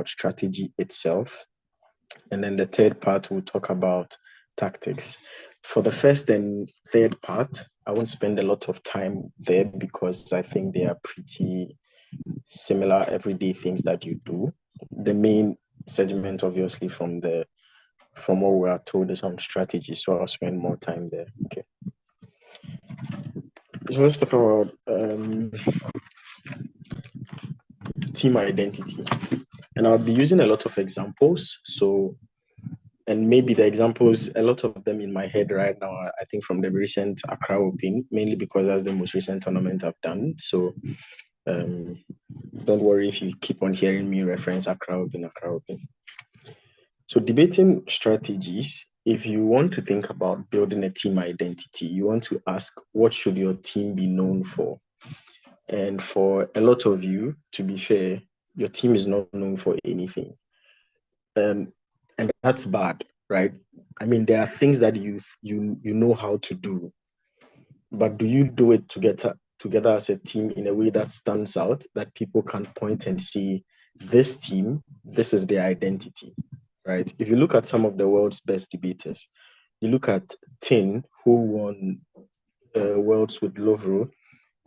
strategy itself. And then the third part, we'll talk about tactics. For the first and third part, I won't spend a lot of time there because I think they are pretty similar everyday things that you do. The main segment, obviously, from what we are told is on strategy, so I'll spend more time there. Okay. So let's talk about team identity. And I'll be using a lot of examples. So, and maybe the examples, a lot of them in my head right now, I think from the recent Accra Open, mainly because that's the most recent tournament I've done. So don't worry if you keep on hearing me reference Accra Open. So debating strategies, if you want to think about building a team identity, you want to ask, what should your team be known for? And for a lot of you, to be fair, your team is not known for anything. And that's bad, right? I mean, there are things that you know how to do, but do you do it together as a team in a way that stands out, that people can point and see, this team, this is their identity, right? If you look at some of the world's best debaters, you look at Tin, who won Worlds with Lovro,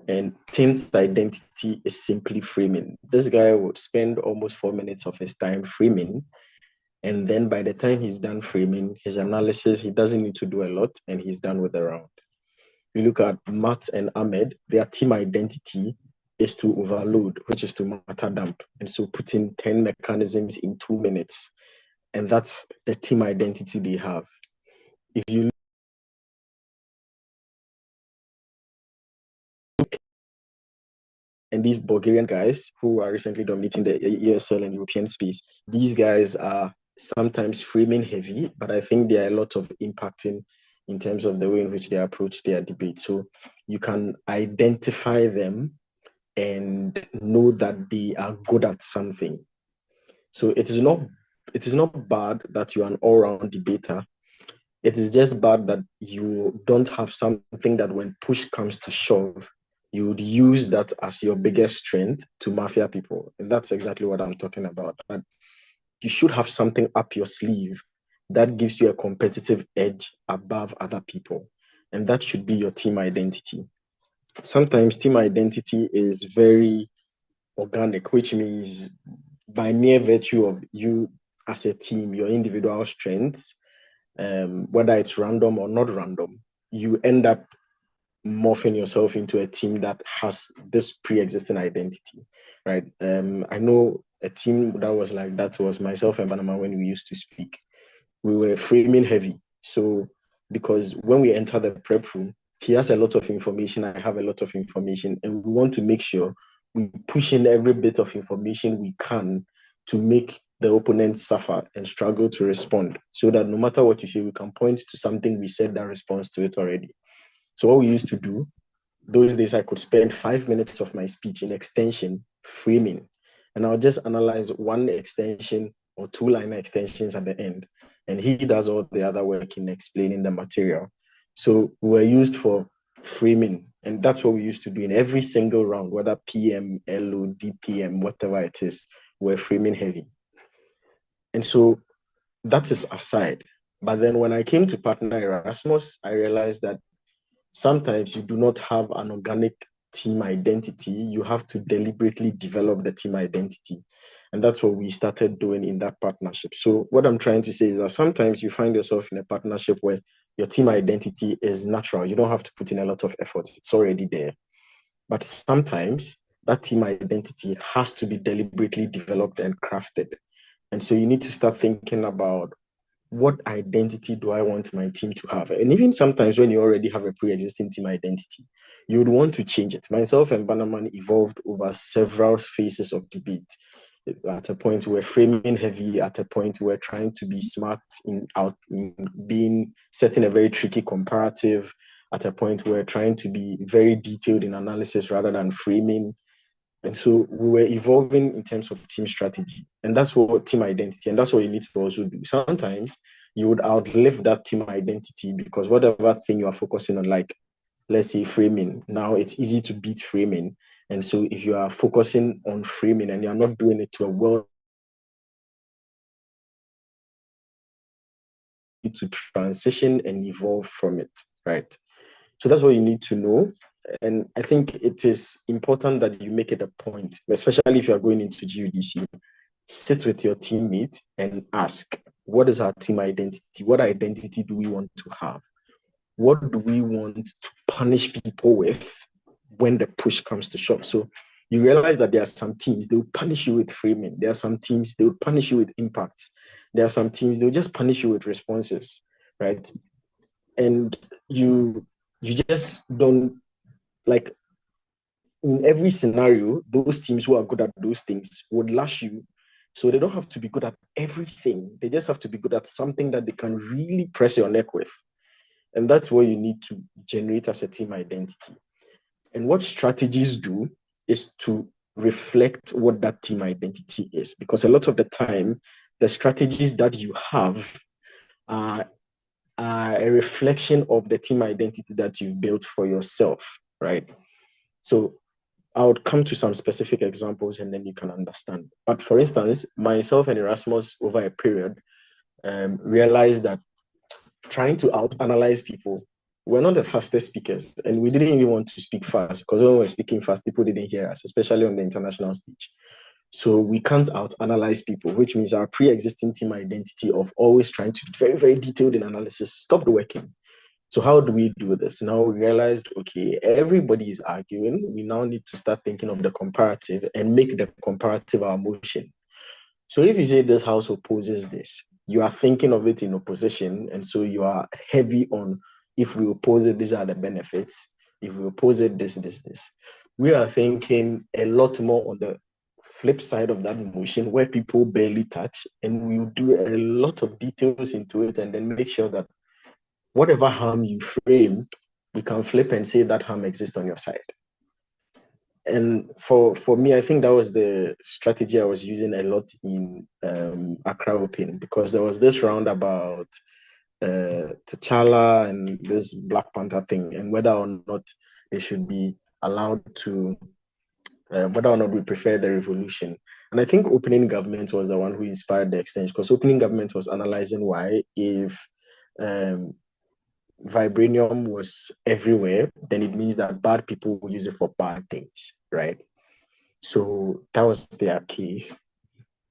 and Tin's identity is simply framing. This guy would spend almost 4 minutes of his time framing, and then by the time he's done framing, his analysis, he doesn't need to do a lot, and he's done with the round. You look at Matt and Ahmed, their team identity is to overload, which is to matter dump. And so putting 10 mechanisms in 2 minutes. And that's the team identity they have. If you look, and these Bulgarian guys who are recently dominating the ESL and European space, these guys are sometimes framing heavy, but I think there are a lot of impacting in terms of the way in which they approach their debate. So you can identify them and know that they are good at something. So it is not bad that you're an all-round debater. It is just bad that you don't have something that when push comes to shove, you would use that as your biggest strength to mafia people. And that's exactly what I'm talking about. But you should have something up your sleeve that gives you a competitive edge above other people. And that should be your team identity. Sometimes team identity is very organic, which means by mere virtue of you as a team, your individual strengths, whether it's random or not random, you end up morphing yourself into a team that has this pre-existing identity, right? I know a team that was like that was myself and Banama when we used to speak. We were framing heavy. So because when we enter the prep room, he has a lot of information, I have a lot of information, and we want to make sure we push in every bit of information we can to make the opponent suffer and struggle to respond, so that no matter what you say, we can point to something we said that responds to it already. So what we used to do, those days I could spend 5 minutes of my speech in extension framing, and I'll just analyze one extension or two-liner extensions at the end, and he does all the other work in explaining the material. So we were used for framing, and that's what we used to do in every single round, whether PM, LO, DPM, whatever it is, we're framing heavy. And so that is aside. But then when I came to partner Erasmus, I realized that sometimes you do not have an organic team identity. You have to deliberately develop the team identity. And that's what we started doing in that partnership. So what I'm trying to say is that sometimes you find yourself in a partnership where your team identity is natural. You don't have to put in a lot of effort. It's already there. But sometimes that team identity has to be deliberately developed and crafted. And so you need to start thinking about, what identity do I want my team to have? And even sometimes when you already have a pre-existing team identity, you would want to change it. Myself and Bannerman evolved over several phases of debate. At a point we're framing heavy, at a point we're trying to be smart in being setting a very tricky comparative, at a point we're trying to be very detailed in analysis rather than framing. And so we were evolving in terms of team strategy. And that's what team identity, and that's what you need to also do. Sometimes you would outlive that team identity because whatever thing you are focusing on, like let's say framing, now it's easy to beat framing. And so if you are focusing on framing and you're not doing it to a well to transition and evolve from it, right? So that's what you need to know. And I think it is important that you make it a point, especially if you are going into GUDC, sit with your teammate and ask, what is our team identity? What identity do we want to have? What do we want to punish people with when the push comes to shove? So you realize that there are some teams, they will punish you with framing. There are some teams, they will punish you with impacts. There are some teams, they'll just punish you with responses, right? And you just don't, like, in every scenario, those teams who are good at those things would lash you. So they don't have to be good at everything. They just have to be good at something that they can really press your neck with. And that's what you need to generate as a team identity. And what strategies do is to reflect what that team identity is. Because a lot of the time, the strategies that you have are a reflection of the team identity that you've built for yourself, right? So I would come to some specific examples and then you can understand. But for instance, myself and Erasmus over a period realized that trying to out-analyze people, we're not the fastest speakers, and we didn't even want to speak fast because when we were speaking fast, people didn't hear us, especially on the international stage. So we can't out-analyze people, which means our pre-existing team identity of always trying to be very, very detailed in analysis stopped working. So how do we do this? Now we realized, okay, everybody is arguing. We now need to start thinking of the comparative and make the comparative our motion. So if you say this house opposes this, you are thinking of it in opposition. And so you are heavy on, if we oppose it, these are the benefits. If we oppose it, this. We are thinking a lot more on the flip side of that motion where people barely touch, and we will do a lot of details into it and then make sure that whatever harm you frame, we can flip and say that harm exists on your side. And for me, I think that was the strategy I was using a lot in Accra Open, because there was this round about T'Challa and this Black Panther thing, and whether or not they should be allowed to, whether or not we prefer the revolution. And I think opening government was the one who inspired the exchange, because opening government was analyzing why, if vibranium was everywhere, then it means that bad people will use it for bad things, right? So that was their case.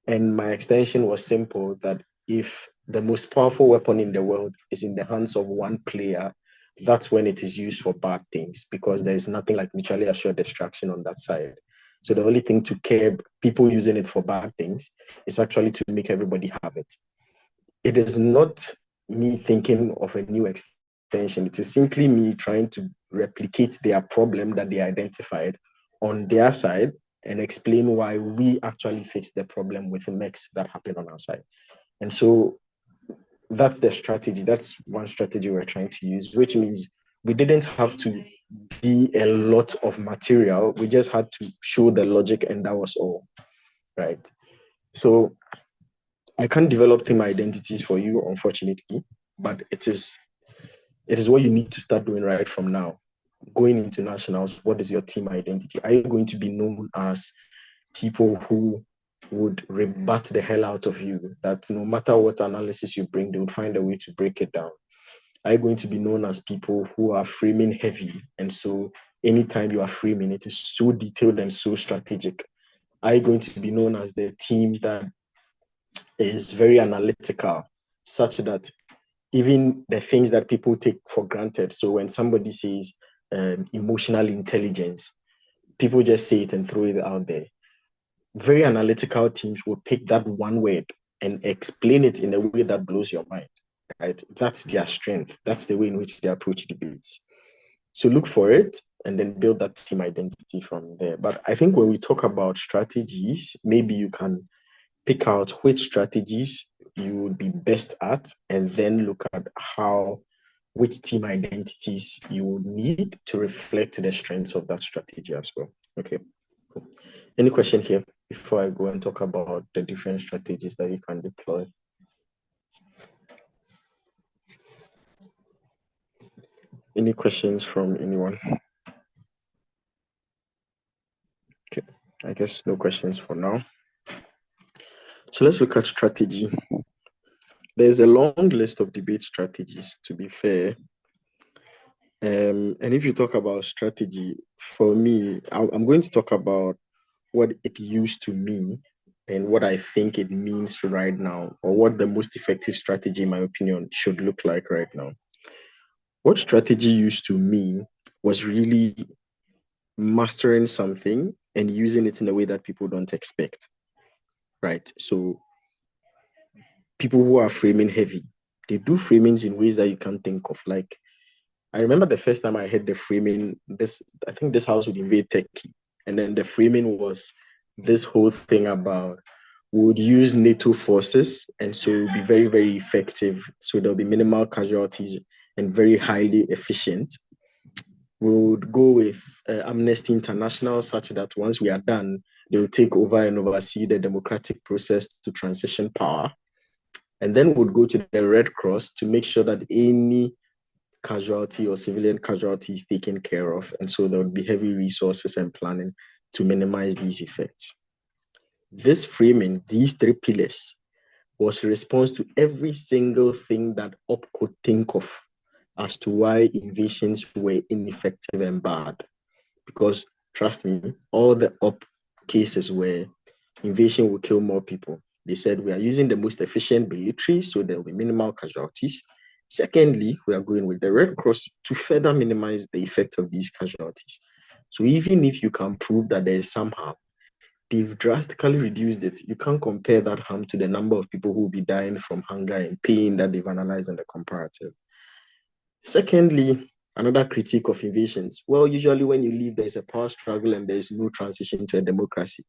And my extension was simple, that if the most powerful weapon in the world is in the hands of one player, that's when it is used for bad things, because there is nothing like mutually assured destruction on that side. So the only thing to curb people using it for bad things is actually to make everybody have it. It is not me thinking of a new extension. It is simply me trying to replicate their problem that they identified on their side and explain why we actually fixed the problem with the mix that happened on our side. And so that's the strategy. That's one strategy we're trying to use, which means we didn't have to be a lot of material. We just had to show the logic, and that was all, right? So I can't develop team identities for you, unfortunately, but it is what you need to start doing right from now. Going into nationals, what is your team identity? Are you going to be known as people who would rebut the hell out of you, that no matter what analysis you bring, they would find a way to break it down? Are you going to be known as people who are framing heavy, and so anytime you are framing, it is so detailed and so strategic? Are you going to be known as the team that is very analytical, such that even the things that people take for granted, so when somebody says emotional intelligence, people just say it and throw it out there? Very analytical teams will pick that one word and explain it in a way that blows your mind, right? That's their strength. That's the way in which they approach debates. So look for it and then build that team identity from there. But I think when we talk about strategies, maybe you can pick out which strategies you would be best at, and then look at which team identities you would need to reflect the strengths of that strategy as well. Okay, cool. Any question here before I go and talk about the different strategies that you can deploy? Any questions from anyone? Okay, I guess no questions for now. So let's look at strategy. There's a long list of debate strategies, to be fair. And if you talk about strategy, for me, I'm going to talk about what it used to mean and what I think it means right now, or what the most effective strategy, in my opinion, should look like right now. What strategy used to mean was really mastering something and using it in a way that people don't expect, right? So people who are framing heavy, they do framings in ways that you can't think of. Like, I remember the first time I heard the framing, I think this house would invade Turkey. And then the framing was this whole thing about we would use NATO forces, and so it would be very, very effective. So there'll be minimal casualties and very highly efficient. We would go with Amnesty International, such that once we are done, they will take over and oversee the democratic process to transition power. And then we'd go to the Red Cross to make sure that any casualty or civilian casualty is taken care of. And so there would be heavy resources and planning to minimize these effects. This framing, these three pillars, was a response to every single thing that OP could think of as to why invasions were ineffective and bad. Because trust me, all the OP cases where invasion will kill more people. They said we are using the most efficient military, so there will be minimal casualties. Secondly, we are going with the Red Cross to further minimize the effect of these casualties. So even if you can prove that there is some harm, they've drastically reduced it. You can't compare that harm to the number of people who will be dying from hunger and pain that they've analyzed in the comparative. Secondly, another critique of invasions. Well, usually when you leave, there's a power struggle and there's no transition to a democracy.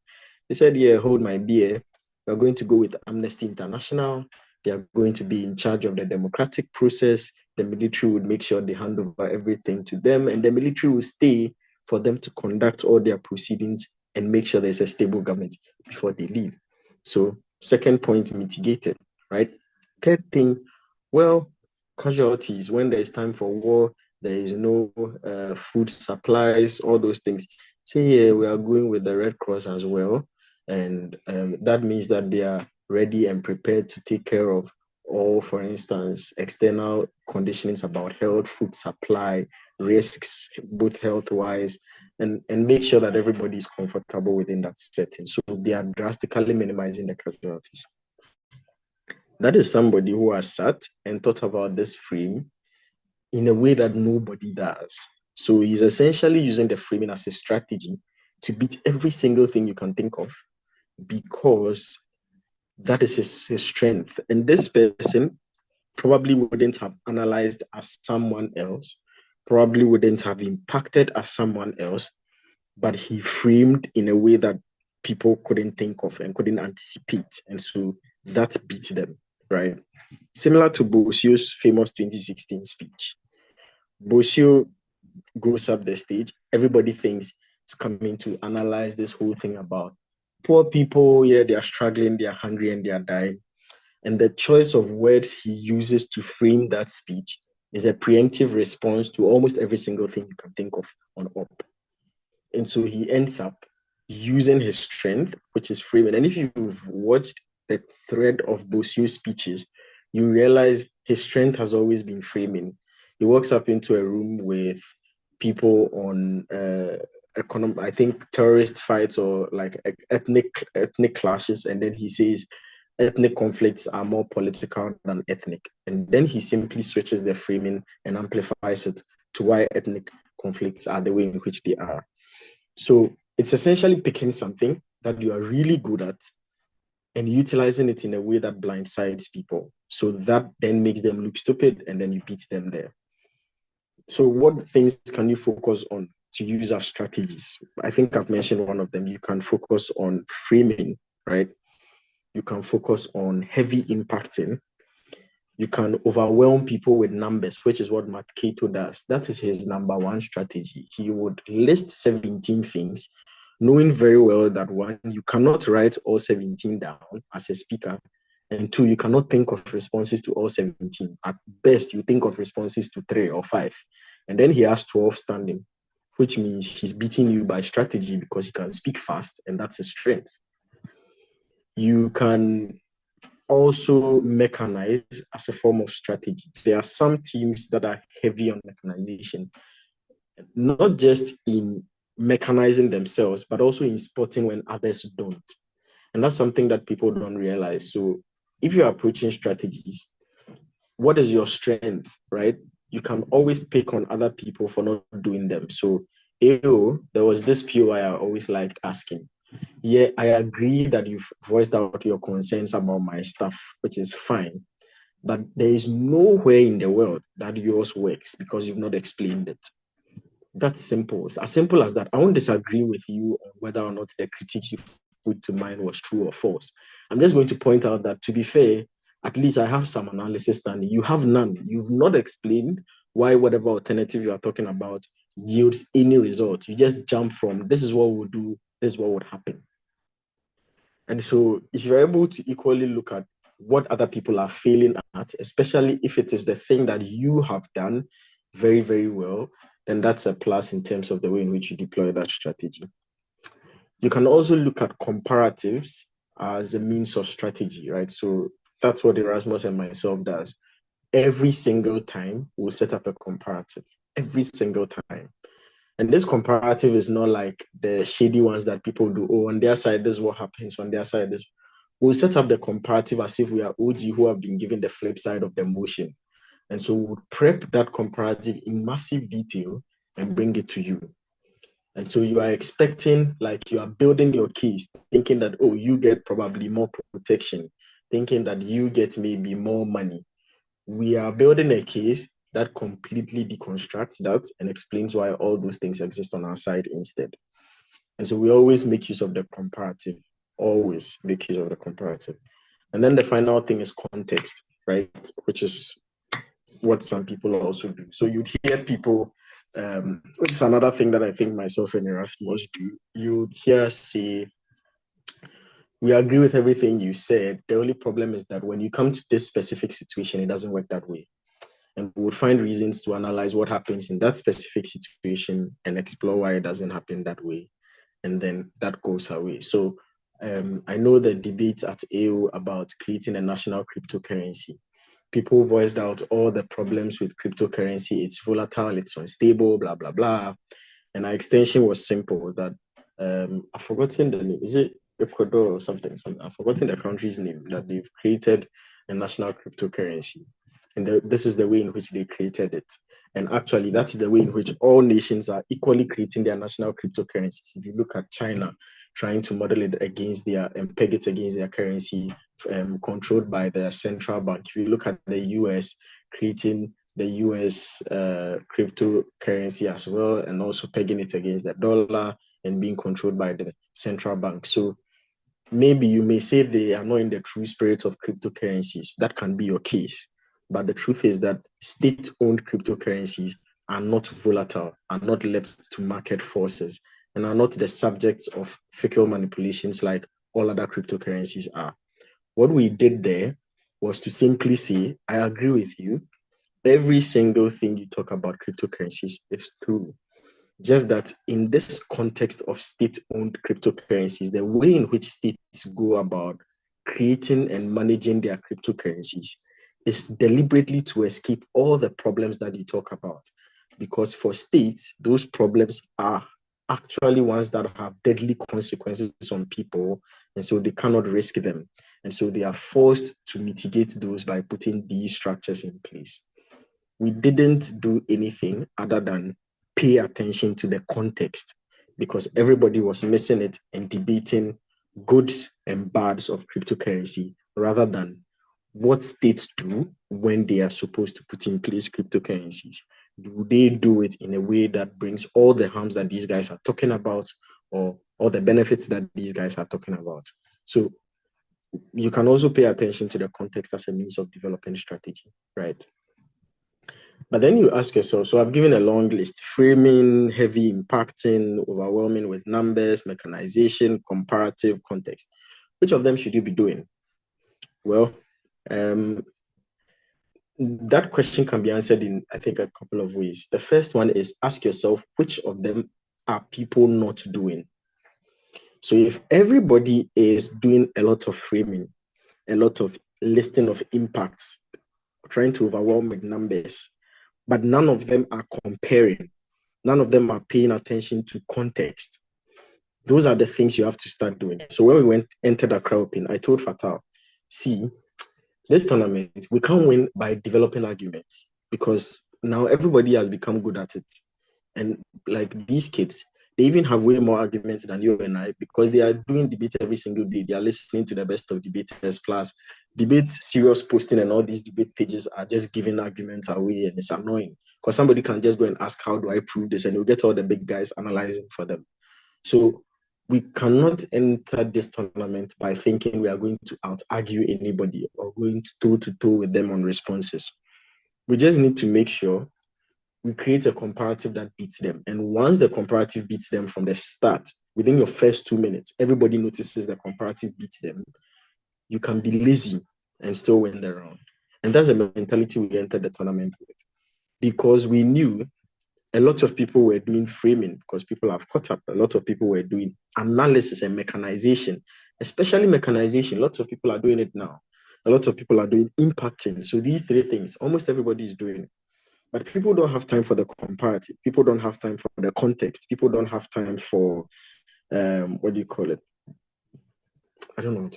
They said, yeah, hold my beer. We're going to go with Amnesty International. They are going to be in charge of the democratic process. The military would make sure they hand over everything to them, and the military will stay for them to conduct all their proceedings and make sure there's a stable government before they leave. So, second point, mitigated, right? Third thing, well, casualties. When there is time for war, there is no food supplies, all those things. Say, yeah, we are going with the Red Cross as well. And that means that they are ready and prepared to take care of all, for instance, external conditions about health, food supply, risks, both health-wise, and make sure that everybody is comfortable within that setting. So they are drastically minimizing the casualties. That is somebody who has sat and thought about this frame in a way that nobody does. So he's essentially using the framing as a strategy to beat every single thing you can think of, because that is his strength. And this person probably wouldn't have analyzed as someone else, probably wouldn't have impacted as someone else, but he framed in a way that people couldn't think of and couldn't anticipate. And so that beat them, right? Similar to Bosio's famous 2016 speech. Bosio goes up the stage, everybody thinks it's coming to analyze this whole thing about poor people, yeah, they are struggling, they are hungry, and they are dying. And the choice of words he uses to frame that speech is a preemptive response to almost every single thing you can think of on OP. And so he ends up using his strength, which is framing. And if you've watched the thread of Bosio's speeches, you realize his strength has always been framing. He walks up into a room with people on I think terrorist fights or like ethnic clashes, and then he says ethnic conflicts are more political than ethnic, and then he simply switches the framing and amplifies it to why ethnic conflicts are the way in which they are. So it's essentially picking something that you are really good at and utilizing it in a way that blindsides people. So that then makes them look stupid, and then you beat them there. So what things can you focus on to use as strategies? I think I've mentioned one of them. You can focus on framing, right? You can focus on heavy impacting. You can overwhelm people with numbers, which is what Matt Cato does. That is his number one strategy. He would list 17 things, knowing very well that one, you cannot write all 17 down as a speaker, and two, you cannot think of responses to all 17. At best, you think of responses to 3 or 5. And then he has 12 standing, which means he's beating you by strategy because he can speak fast, and that's his strength. You can also mechanize as a form of strategy. There are some teams that are heavy on mechanization, not just in mechanizing themselves, but also in sporting when others don't. And that's something that people don't realize. So if you're approaching strategies, what is your strength, right? You can always pick on other people for not doing them. So, AO, there was this POI I always liked asking. Yeah, I agree that you've voiced out your concerns about my stuff, which is fine. But there is nowhere in the world that yours works because you've not explained it. That's simple. It's as simple as that. I won't disagree with you on whether or not the critiques you put to mine was true or false. I'm just going to point out that, to be fair, at least I have some analysis standing. You have none. You've not explained why whatever alternative you are talking about yields any result. You just jump from this is what we'll do, this is what would happen. And so if you're able to equally look at what other people are failing at, especially if it is the thing that you have done very, very well, then that's a plus in terms of the way in which you deploy that strategy. You can also look at comparatives as a means of strategy, right? So that's what Erasmus and myself does. Every single time we'll set up a comparative, every single time. And this comparative is not like the shady ones that people do. Oh, on their side, this is what happens. On their side, this. We'll set up the comparative as if we are OG who have been given the flip side of the motion. And so we'll prep that comparative in massive detail and bring it to you. And so you are expecting, like you are building your case, thinking that, oh, you get probably more protection, thinking that you get maybe more money. We are building a case that completely deconstructs that and explains why all those things exist on our side instead. And so we always make use of the comparative, always make use of the comparative. And then the final thing is context, right? Which is what some people also do. So you'd hear people, which is another thing that I think myself and Erasmus do, you'd hear say, we agree with everything you said. The only problem is that when you come to this specific situation, it doesn't work that way. And we would find reasons to analyze what happens in that specific situation and explore why it doesn't happen that way. And then that goes away. So I know the debate at AO about creating a national cryptocurrency. People voiced out all the problems with cryptocurrency. It's volatile, it's unstable, blah, blah, blah. And our extension was simple that I've forgotten the name. Is it Ecuador or something? I've forgotten the country's name that they've created a national cryptocurrency. And this is the way in which they created it. And actually, that's the way in which all nations are equally creating their national cryptocurrencies. If you look at China trying to model it against their and peg it against their currency, controlled by their central bank. If you look at the US creating the US cryptocurrency as well, and also pegging it against the dollar and being controlled by the central bank. So maybe you may say they are not in the true spirit of cryptocurrencies. That can be your case. But the truth is that state-owned cryptocurrencies are not volatile, are not left to market forces, and are not the subjects of fickle manipulations like all other cryptocurrencies are. What we did there was to simply say, I agree with you. Every single thing you talk about cryptocurrencies is true. Just that in this context of state-owned cryptocurrencies, the way in which states go about creating and managing their cryptocurrencies is deliberately to escape all the problems that you talk about. Because for states, those problems are actually ones that have deadly consequences on people, and so they cannot risk them. And so they are forced to mitigate those by putting these structures in place. We didn't do anything other than pay attention to the context because everybody was missing it and debating goods and bads of cryptocurrency rather than what states do when they are supposed to put in place cryptocurrencies. Do they do it in a way that brings all the harms that these guys are talking about or all the benefits that these guys are talking about? So you can also pay attention to the context as a means of developing strategy, right? But then you ask yourself, so I've given a long list: framing, heavy, impacting, overwhelming with numbers, mechanization, comparative, context. Which of them should you be doing? Well, that question can be answered in, I think, a couple of ways. The first one is ask yourself, which of them are people not doing? So if everybody is doing a lot of framing, a lot of listing of impacts, trying to overwhelm with numbers, but none of them are comparing. None of them are paying attention to context. Those are the things you have to start doing. So when we entered Accra Open, I told Fatal, see, this tournament, we can't win by developing arguments because now everybody has become good at it. And like these kids, they even have way more arguments than you and I because they are doing debate every single day. They are listening to the best of debaters, plus debate serious posting and all these debate pages are just giving arguments away, and it's annoying because somebody can just go and ask, how do I prove this? And you'll get all the big guys analyzing for them. So we cannot enter this tournament by thinking we are going to out-argue anybody or going toe-to-toe with them on responses. We just need to make sure we create a comparative that beats them. And once the comparative beats them from the start, within your first 2 minutes, everybody notices the comparative beats them. You can be lazy and still win the round. And that's the mentality we entered the tournament with. Because we knew a lot of people were doing framing because people have caught up. A lot of people were doing analysis and mechanization, especially mechanization. Lots of people are doing it now. A lot of people are doing impacting. So these three things, almost everybody is doing it. But people don't have time for the comparative. People don't have time for the context. People don't have time for, what do you call it? I don't know.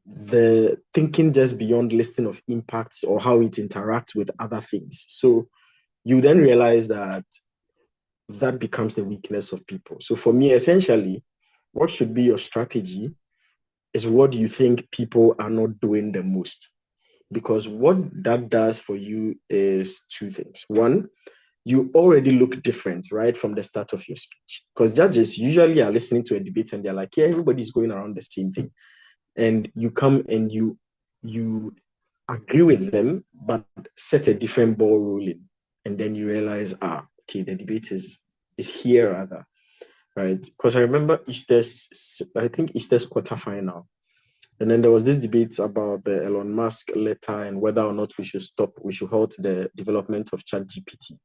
The thinking just beyond listing of impacts or how it interacts with other things. So you then realize that that becomes the weakness of people. So for me, essentially, what should be your strategy is what you think people are not doing the most. Because what that does for you is two things. One, you already look different right from the start of your speech. Because judges usually are listening to a debate and they're like, yeah, everybody's going around the same thing. And you come and you agree with them, but set a different ball rolling. And then you realize, okay, the debate is here rather, right? Because I remember I think Easter's quarterfinal. And then there was this debate about the Elon Musk letter and whether or not we should halt the development of ChatGPT.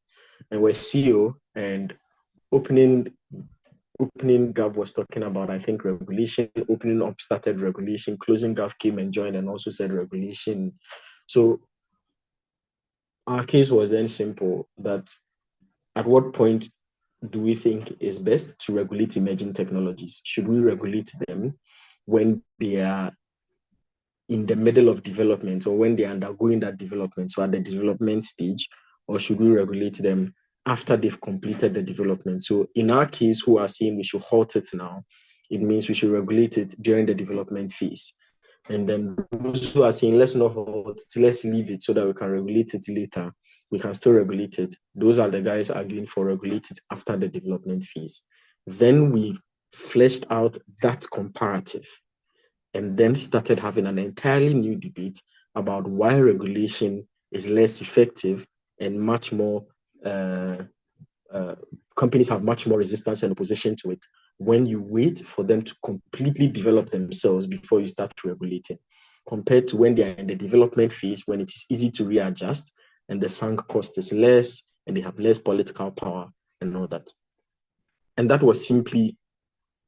And we're CEO and opening Gav was talking about, I think, regulation. Opening up started regulation. Closing Gav came and joined and also said regulation. So our case was then simple that at what point do we think is best to regulate emerging technologies? Should we regulate them when they are in the middle of development or when they're undergoing that development, so at the development stage, or should we regulate them after they've completed the development? So in our case, who are saying we should halt it now, it means we should regulate it during the development phase. And then those who are saying let's not halt, let's leave it so that we can regulate it later, we can still regulate it. Those are the guys arguing for regulate it after the development phase. Then we fleshed out that comparative and then started having an entirely new debate about why regulation is less effective and much more companies have much more resistance and opposition to it when you wait for them to completely develop themselves before you start regulating, compared to when they are in the development phase, when it is easy to readjust and the sunk cost is less and they have less political power and all that. And that was simply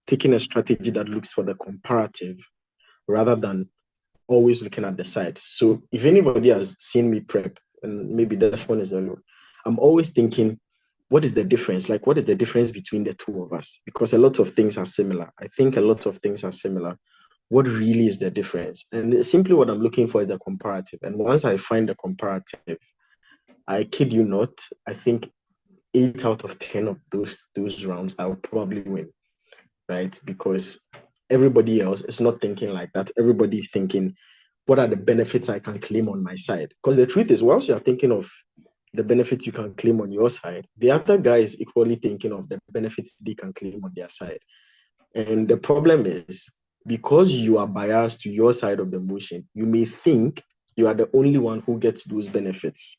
taking a strategy that looks for the comparative rather than always looking at the sides. So if anybody has seen me prep, and maybe this one is alone, I'm always thinking, what is the difference? Like, what is the difference between the two of us? Because a lot of things are similar. I think a lot of things are similar. What really is the difference? And simply what I'm looking for is the comparative. And once I find the comparative, I kid you not, I think 8 out of 10 of those rounds I will probably win, right? Because everybody else is not thinking like that. Everybody is thinking, what are the benefits I can claim on my side? Because the truth is, whilst you're thinking of the benefits you can claim on your side, the other guy is equally thinking of the benefits they can claim on their side. And the problem is, because you are biased to your side of the motion, you may think you are the only one who gets those benefits.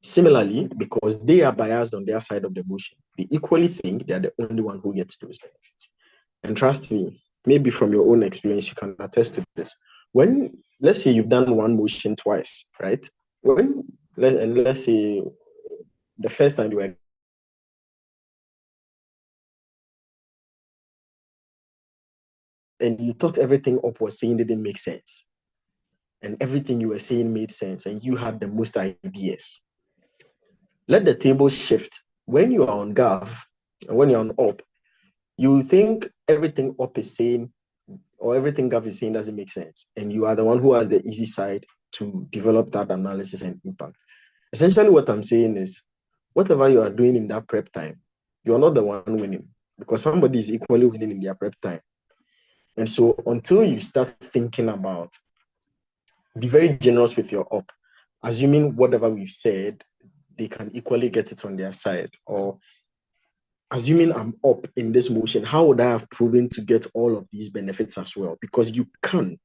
Similarly, because they are biased on their side of the motion, they equally think they are the only one who gets those benefits. And trust me, maybe from your own experience, you can attest to this. When, let's say you've done one motion twice, right? Let's say the first time you were, and you thought everything up was saying didn't make sense. and everything you were saying made sense, and you had the most ideas. Let the table shift. When you are on Gav, and when you're on Up, you think everything Up is saying or everything Gav is saying doesn't make sense, and you are the one who has the easy side to develop that analysis and impact. Essentially, what I'm saying is, whatever you are doing in that prep time, you're not the one winning, because somebody is equally winning in their prep time. And so until you start thinking about, be very generous with your Up, assuming whatever we've said, they can equally get it on their side, or assuming I'm up in this motion, how would I have proven to get all of these benefits as well? Because you can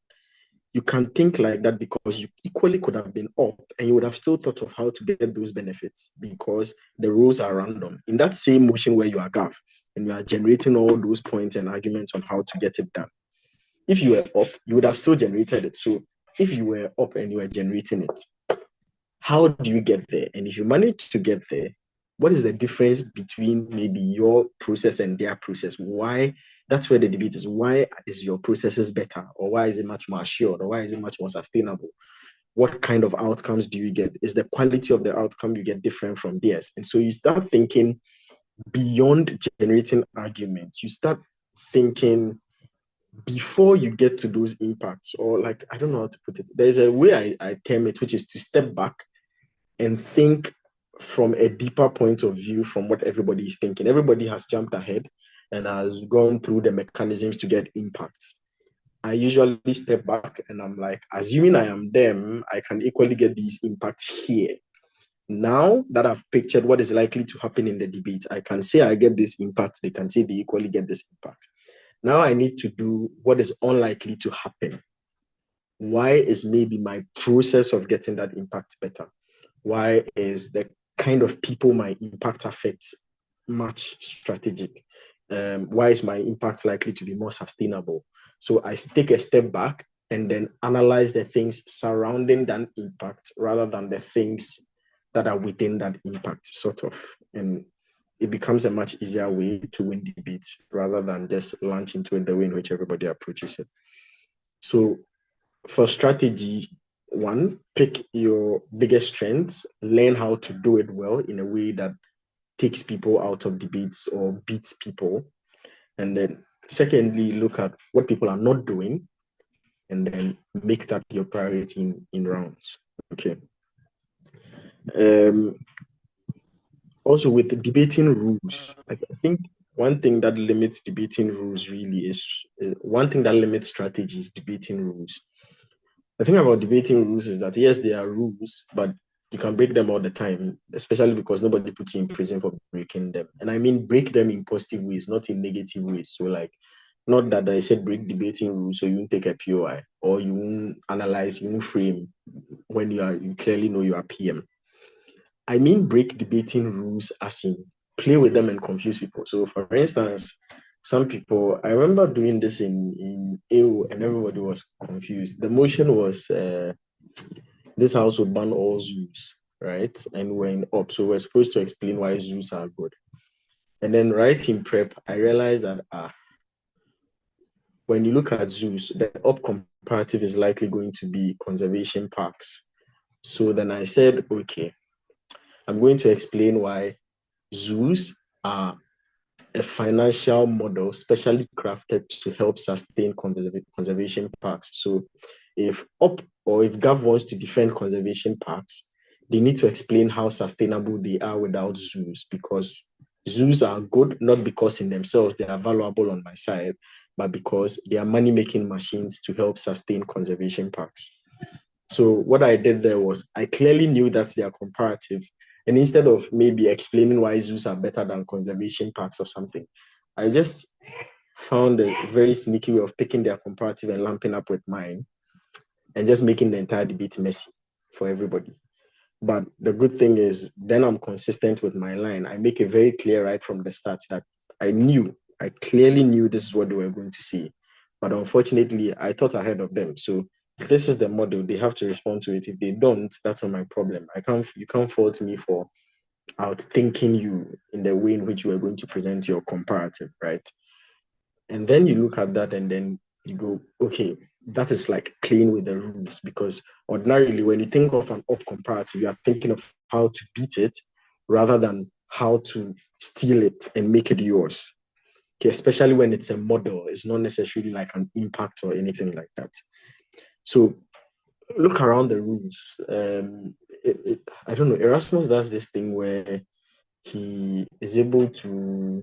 think like that, because you equally could have been up and you would have still thought of how to get those benefits, because the rows are random. In that same motion where you are Gav and you are generating all those points and arguments on how to get it done. If you were up, you would have still generated it. So if you were up and you were generating it, how do you get there? And if you manage to get there, what is the difference between maybe your process and their process? Why? That's where the debate is. Why is your processes better? Or why is it much more assured? Or why is it much more sustainable? What kind of outcomes do you get? Is the quality of the outcome you get different from theirs? And so you start thinking beyond generating arguments. You start thinking before you get to those impacts, or like, I don't know how to put it. There's a way I term it, which is to step back and think from a deeper point of view from what everybody is thinking. Everybody has jumped ahead and has gone through the mechanisms to get impacts. I usually step back and I'm like, assuming I am them, I can equally get these impacts here. Now that I've pictured what is likely to happen in the debate, I can say I get this impact. They can say they equally get this impact. Now I need to do what is unlikely to happen. Why is maybe my process of getting that impact better? Why is the kind of people my impact affects much strategic? Why is my impact likely to be more sustainable? So I take a step back and then analyze the things surrounding that impact rather than the things that are within that impact, sort of. And it becomes a much easier way to win debates rather than just launch into it the way in which everybody approaches it. So for strategy, one, pick your biggest strengths, learn how to do it well in a way that takes people out of debates or beats people. And then secondly, look at what people are not doing and then make that your priority in rounds. Okay. Also with the debating rules, I think one thing that limits debating rules really is one thing that limits strategy is debating rules. The thing about debating rules is that, yes, there are rules, but you can break them all the time, especially because nobody puts you in prison for breaking them. And I mean break them in positive ways, not in negative ways. So like, not that I said break debating rules so you won't take a POI or you won't analyze, you won't frame when you clearly know you are PM. I mean break debating rules as in play with them and confuse people. So for instance, some people, I remember doing this in AO and everybody was confused. The motion was this house would ban all zoos, right? And we're in up. So we're supposed to explain why zoos are good. And then right in prep, I realized that when you look at zoos, the up comparative is likely going to be conservation parks. So then I said, okay, I'm going to explain why zoos are a financial model specially crafted to help sustain conservation parks. So if UP or if GAV wants to defend conservation parks, they need to explain how sustainable they are without zoos, because zoos are good, not because in themselves they are valuable on my side, but because they are money-making machines to help sustain conservation parks. So what I did there was I clearly knew that they are comparative. And instead of maybe explaining why zoos are better than conservation parks or something, I just found a very sneaky way of picking their comparative and lumping up with mine and just making the entire debate messy for everybody. But the good thing is then I'm consistent with my line. I make it very clear right from the start that I clearly knew this is what they were going to say. But unfortunately, I thought ahead of them. So this is the model. They have to respond to it. If they don't, that's not my problem. You can't fault me for outthinking you in the way in which you are going to present your comparative, right? And then you look at that and then you go, okay, that is like playing with the rules, because ordinarily when you think of an up comparative, you are thinking of how to beat it rather than how to steal it and make it yours. Okay, especially when it's a model, it's not necessarily like an impact or anything like that. So look around the rules. I don't know. Erasmus does this thing where he is able to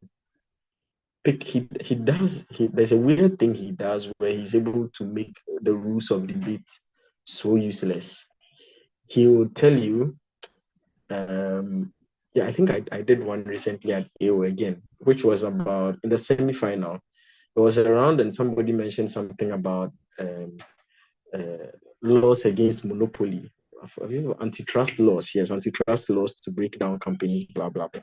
pick. There's a weird thing he does where he's able to make the rules of debate so useless. He will tell you. Yeah, I think I did one recently at AO again, which was about in the semi-final. It was around and somebody mentioned something about uh, laws against monopoly, antitrust laws. Yes, antitrust laws to break down companies, blah, blah, blah.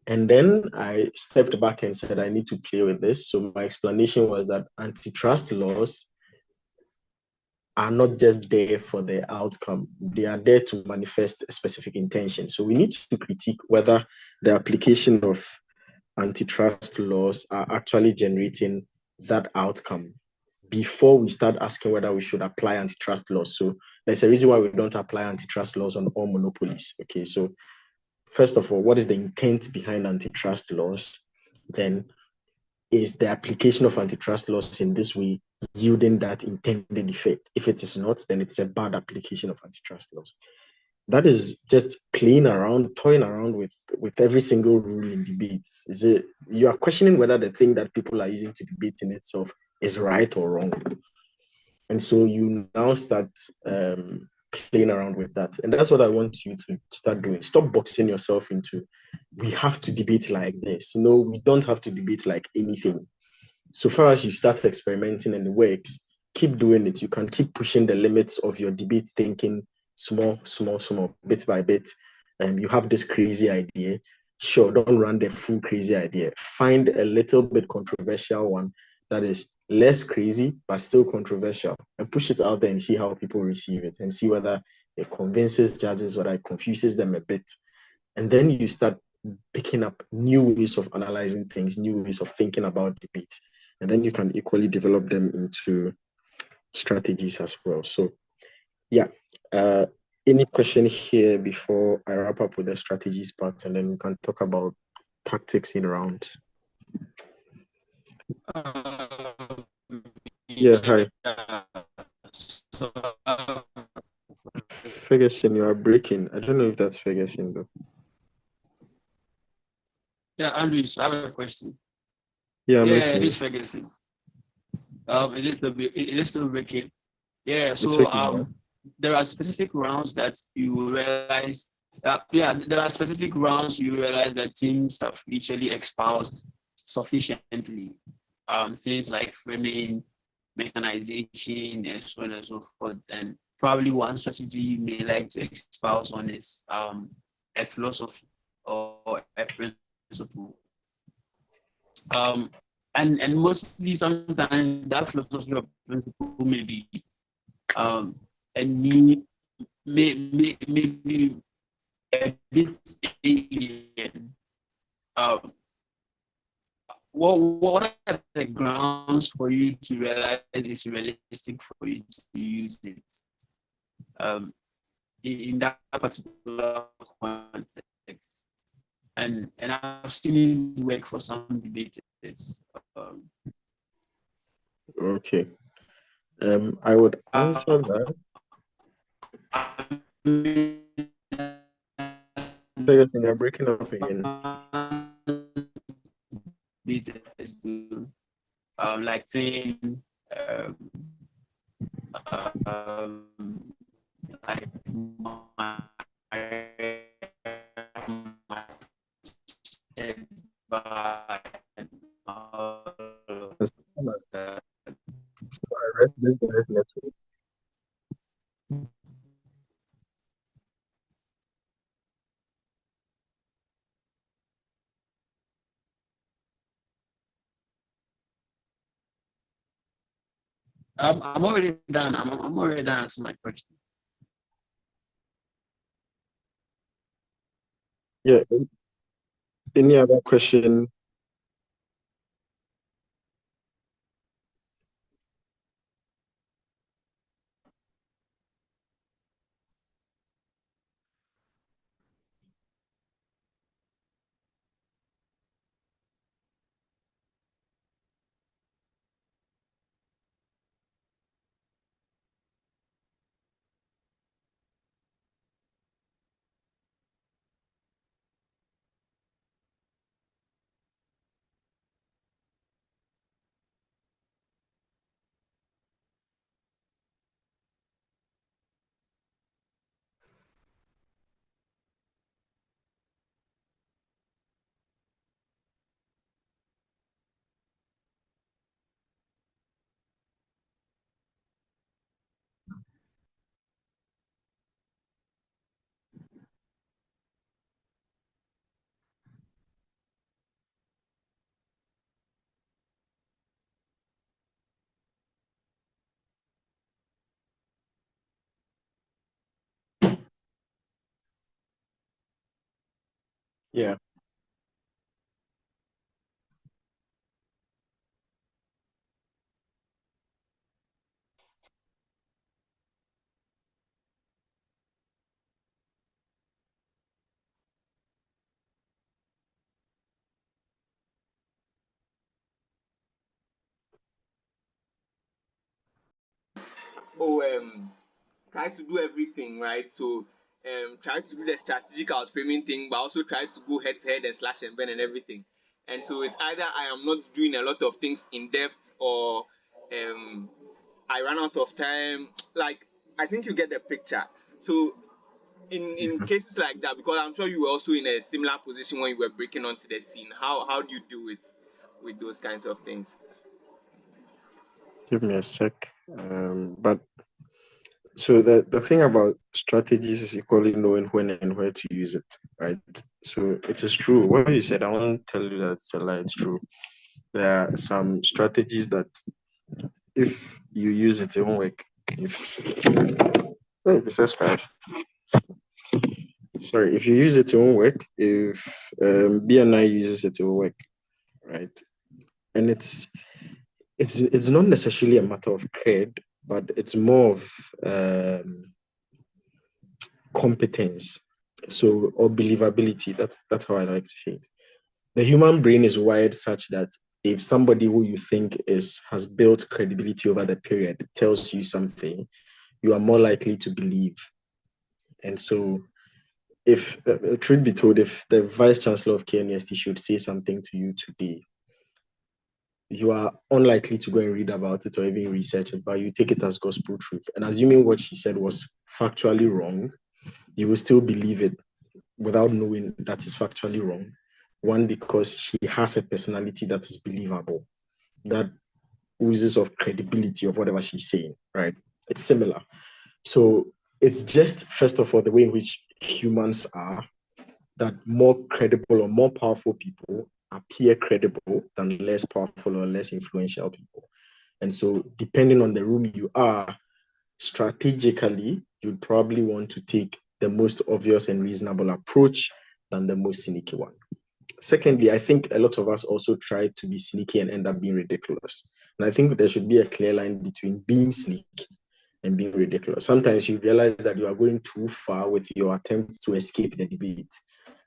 And then I stepped back and said, I need to play with this. So my explanation was that antitrust laws are not just there for the outcome, they are there to manifest a specific intention. So we need to critique whether the application of antitrust laws are actually generating that outcome before we start asking whether we should apply antitrust laws. So there's a reason why we don't apply antitrust laws on all monopolies. Okay, so first of all, what is the intent behind antitrust laws? Then is the application of antitrust laws in this way yielding that intended effect? If it is not, then it's a bad application of antitrust laws. That is just playing around, toying around with every single rule in debates. Is it you are questioning whether the thing that people are using to debate in itself is right or wrong? And so you now start playing around with that. And that's what I want you to start doing. Stop boxing yourself into, we have to debate like this. No, we don't have to debate like anything. So far as you start experimenting and it works, keep doing it. You can keep pushing the limits of your debate thinking small, bit by bit. You have this crazy idea. Sure, don't run the full crazy idea. Find a little bit controversial one that is less crazy, but still controversial, and push it out there and see how people receive it and see whether it convinces judges, whether it confuses them a bit. And then you start picking up new ways of analyzing things, new ways of thinking about debates. And then you can equally develop them into strategies as well. So, yeah. Any question here before I wrap up with the strategies part, and then we can talk about tactics in rounds? Yeah, hi. So, Ferguson, you are breaking. I don't know if that's Ferguson though. yeah, Andrew, I have a question. Yeah, I'm Yeah, it listening. is Ferguson. Is it still breaking? Yeah, It's so okay. Yeah. there are specific rounds that you realize there are specific rounds you realize that teams have usually espoused sufficiently. Things like framing, mechanization, and so on and so forth. And probably one strategy you may like to espouse on is a philosophy or a principle. Um, and mostly sometimes that philosophy or principle may be um, a need, maybe a bit alien. Um, what are the grounds for you to realize it's realistic for you to use it in that particular context? And I've seen it work for some debaters. Okay. I would answer that. Ferguson, you're breaking up again. Like saying like my As soon as I rest this guy's network. I'm already done. I'm already done answering my question. Yeah. Any other question? Yeah. Oh, try to do everything, right? So try to do the strategic outframing thing, but also try to go head to head and slash and burn and everything. And so it's either I am not doing a lot of things in depth, or I run out of time. Like, I think you get the picture. So in cases like that, because I'm sure you were also in a similar position when you were breaking onto the scene, how do you do it with those kinds of things? Give me a sec. But so the thing about strategies is equally knowing when and where to use it, right? So it is true. What you said, I won't tell you that it's a lie, it's true. There are some strategies that if you use it, it won't work. Oh, Jesus Christ. Sorry, if you use it, it won't work. If BNI uses it, it will work, right? And it's not necessarily a matter of cred, but it's more of competence, so, or believability. That's how I like to say it. The human brain is wired such that if somebody who you think has built credibility over the period tells you something, you are more likely to believe. And so, if truth be told, if the vice chancellor of KNUST should say something to you today, you are unlikely to go and read about it or even research it, but you take it as gospel truth. And assuming what she said was factually wrong, you will still believe it without knowing that is factually wrong. One, because she has a personality that is believable, that oozes of credibility of whatever she's saying, right? It's similar. So it's just, first of all, the way in which humans are, that more credible or more powerful people appear credible than less powerful or less influential people. And so, depending on the room you are, strategically, you'd probably want to take the most obvious and reasonable approach than the most sneaky one. Secondly, I think a lot of us also try to be sneaky and end up being ridiculous. And I think there should be a clear line between being sneaky and being ridiculous. Sometimes you realize that you are going too far with your attempt to escape the debate,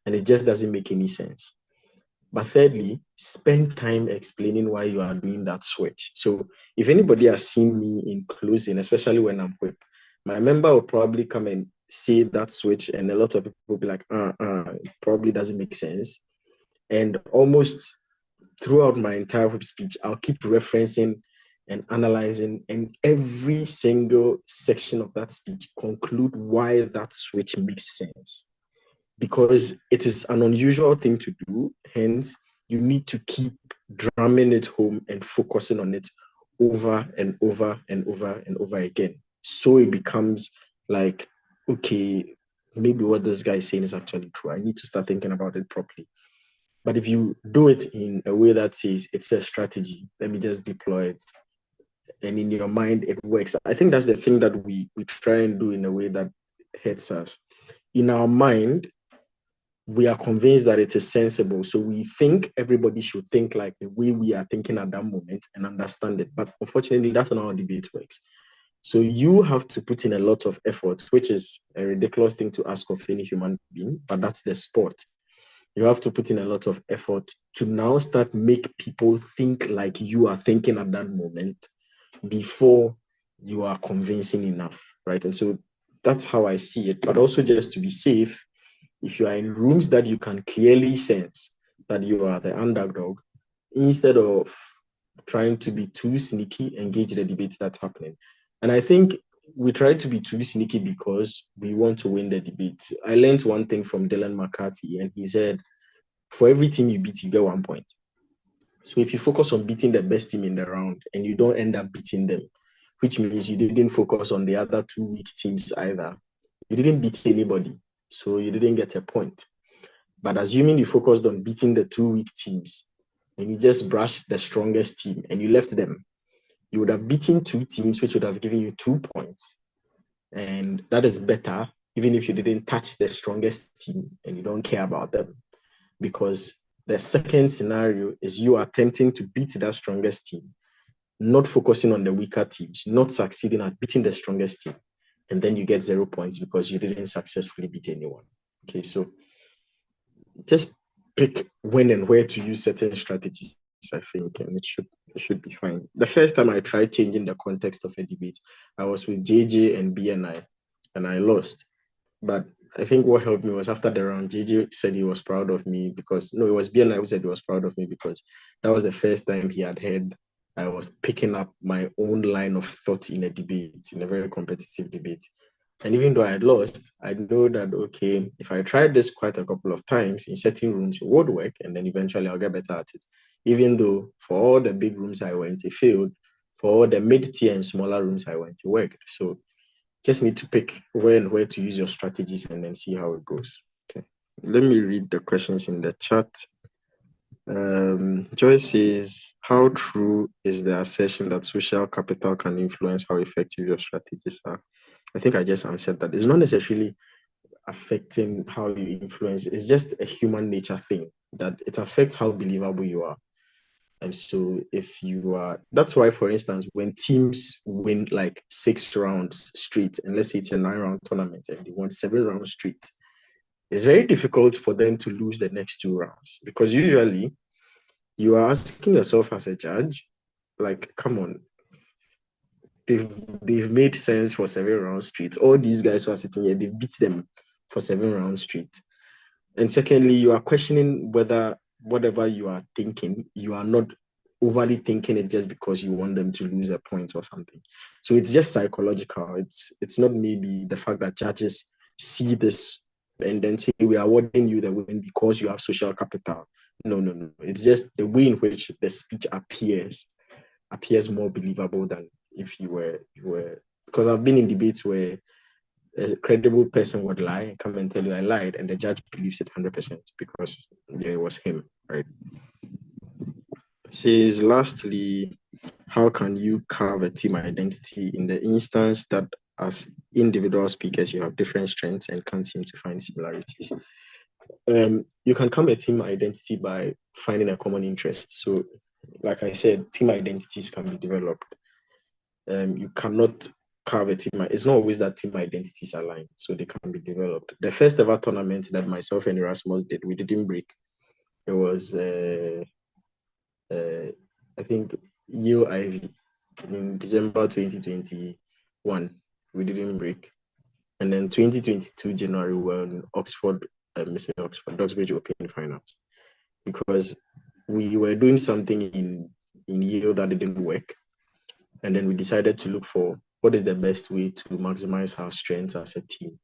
and it just doesn't make any sense. But thirdly, spend time explaining why you are doing that switch. So if anybody has seen me in closing, especially when I'm whip, my member will probably come and say that switch, and a lot of people will be like, it probably doesn't make sense. And almost throughout my entire whip speech, I'll keep referencing and analyzing, and every single section of that speech conclude why that switch makes sense, because it is an unusual thing to do. Hence, you need to keep drumming it home and focusing on it over and over and over and over again. So it becomes like, okay, maybe what this guy is saying is actually true. I need to start thinking about it properly. But if you do it in a way that says it's a strategy, let me just deploy it, and in your mind it works. I think that's the thing that we try and do in a way that hurts us. In our mind, we are convinced that it is sensible. So we think everybody should think like the way we are thinking at that moment and understand it. But unfortunately, that's not how debate works. So you have to put in a lot of effort, which is a ridiculous thing to ask of any human being, but that's the sport. You have to put in a lot of effort to now start make people think like you are thinking at that moment before you are convincing enough, right? And so that's how I see it. But also, just to be safe, if you are in rooms that you can clearly sense that you are the underdog, instead of trying to be too sneaky, engage the debate that's happening. And I think we try to be too sneaky because we want to win the debate. I learned one thing from Dylan McCarthy, and he said, for every team you beat, you get 1 point. So if you focus on beating the best team in the round and you don't end up beating them, which means you didn't focus on the other two weak teams either, you didn't beat anybody, so you didn't get a point. But assuming you focused on beating the two weak teams and you just brushed the strongest team and you left them, you would have beaten two teams, which would have given you 2 points. And that is better, even if you didn't touch the strongest team and you don't care about them. because the second scenario is you attempting to beat that strongest team, not focusing on the weaker teams, not succeeding at beating the strongest team. And then you get 0 points because you didn't successfully beat anyone. Okay, so just pick when and where to use certain strategies, I think, and it should be fine. The first time I tried changing the context of a debate, I was with JJ and BNI, and I lost. But I think what helped me was after the round, JJ said he was proud of me because, no, it was BNI who said he was proud of me because that was the first time he had heard I was picking up my own line of thought in a debate, in a very competitive debate. And even though I had lost, I know that, okay, if I tried this quite a couple of times in certain rooms, it would work, and then eventually I'll get better at it. Even though for all the big rooms I went, it failed. For all the mid-tier and smaller rooms I went, it worked. So just need to pick where and where to use your strategies and then see how it goes. Okay. Let me read the questions in the chat. Joyce says, how true is the assertion that social capital can influence how effective your strategies are? I think I just answered that. It's not necessarily affecting how you influence. It's just a human nature thing that it affects how believable you are. And so if you are, that's why, for instance, when teams win like 6 rounds straight, and let's say it's a 9-round tournament and they won 7 rounds straight, it's very difficult for them to lose the next 2 rounds because usually you are asking yourself as a judge, like, come on, they've made sense for 7 rounds straight. All these guys who are sitting here, they beat them for 7 rounds straight. And secondly, you are questioning whether whatever you are thinking, you are not overly thinking it just because you want them to lose a point or something. So it's just psychological. It's not maybe the fact that judges see this and then say we are awarding you the win because you have social capital. No. It's just the way in which the speech appears more believable than if you were because I've been in debates where a credible person would lie and come and tell you I lied, and the judge believes it 100% because it was him, right? It says, lastly, how can you carve a team identity in the instance that as individual speakers you have different strengths and can't seem to find similarities? You can carve a team identity by finding a common interest. So, like I said, team identities can be developed. You cannot carve a team. It's not always that team identities align, so they can be developed. The first ever tournament that myself and Erasmus did, we didn't break. It was, I think, UIV in December 2021. We didn't break. And then 2022 January, we were in Oxford, Oxbridge Open finals, because we were doing something in Yale that didn't work. And then we decided to look for what is the best way to maximize our strengths as a team.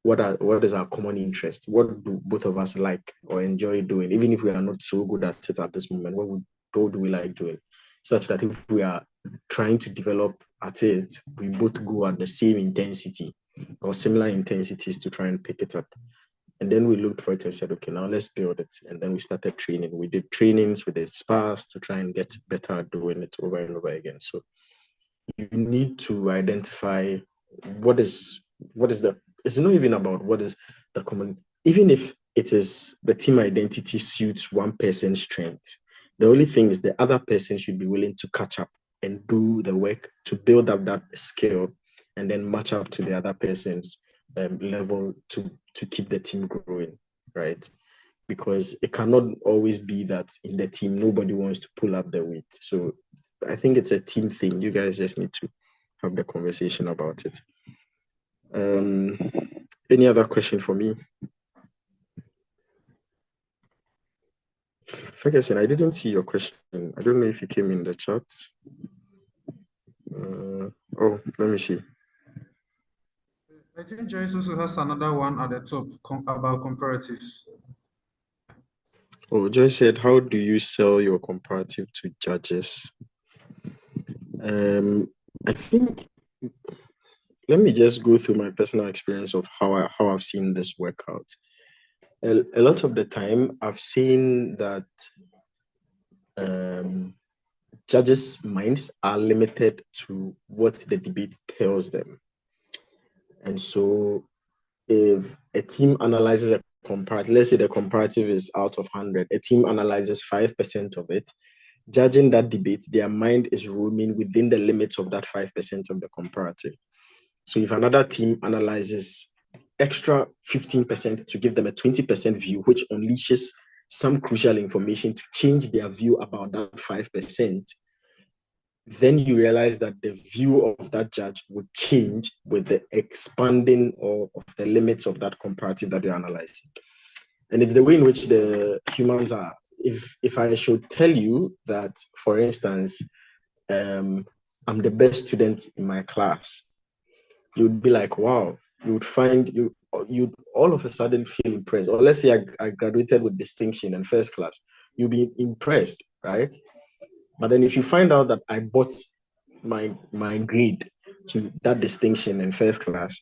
What is our common interest? What do both of us like or enjoy doing? Even if we are not so good at it at this moment, what do we like doing? Such that if we are trying to develop at it, we both go at the same intensity or similar intensities to try and pick it up. And then we looked for it and said, okay, now let's build it. And then we started training. We did trainings with the spars to try and get better at doing it over and over again. So you need to identify what is the, it's not even about what is the common, even if it is the team identity suits one person's strength, the only thing is the other person should be willing to catch up and do the work to build up that skill and then match up to the other person's level to keep the team growing, right? Because it cannot always be that in the team nobody wants to pull up the weight. So I think it's a team thing. You guys just need to have the conversation about it. Any other question for me? Ferguson, I didn't see your question. I don't know if you came in the chat. Oh, let me see. I think Joyce also has another one at the top about comparatives. Oh, Joyce said, how do you sell your comparative to judges? I think, let me just go through my personal experience of how I've seen this work out. A lot of the time, I've seen that judges' minds are limited to what the debate tells them. And so if a team analyzes a comparative, let's say the comparative is out of 100, a team analyzes 5% of it. Judging that debate, their mind is roaming within the limits of that 5% of the comparative. So if another team analyzes extra 15% to give them a 20% view, which unleashes some crucial information to change their view about that 5%, then you realize that the view of that judge would change with the expanding of the limits of that comparative that you're analyzing. And it's the way in which the humans are. If I should tell you that, for instance, I'm the best student in my class, you'd be like, wow, you'd all of a sudden feel impressed. Or let's say I graduated with distinction in first class, you'll be impressed, right? But then if you find out that I bought my grade to that distinction in first class,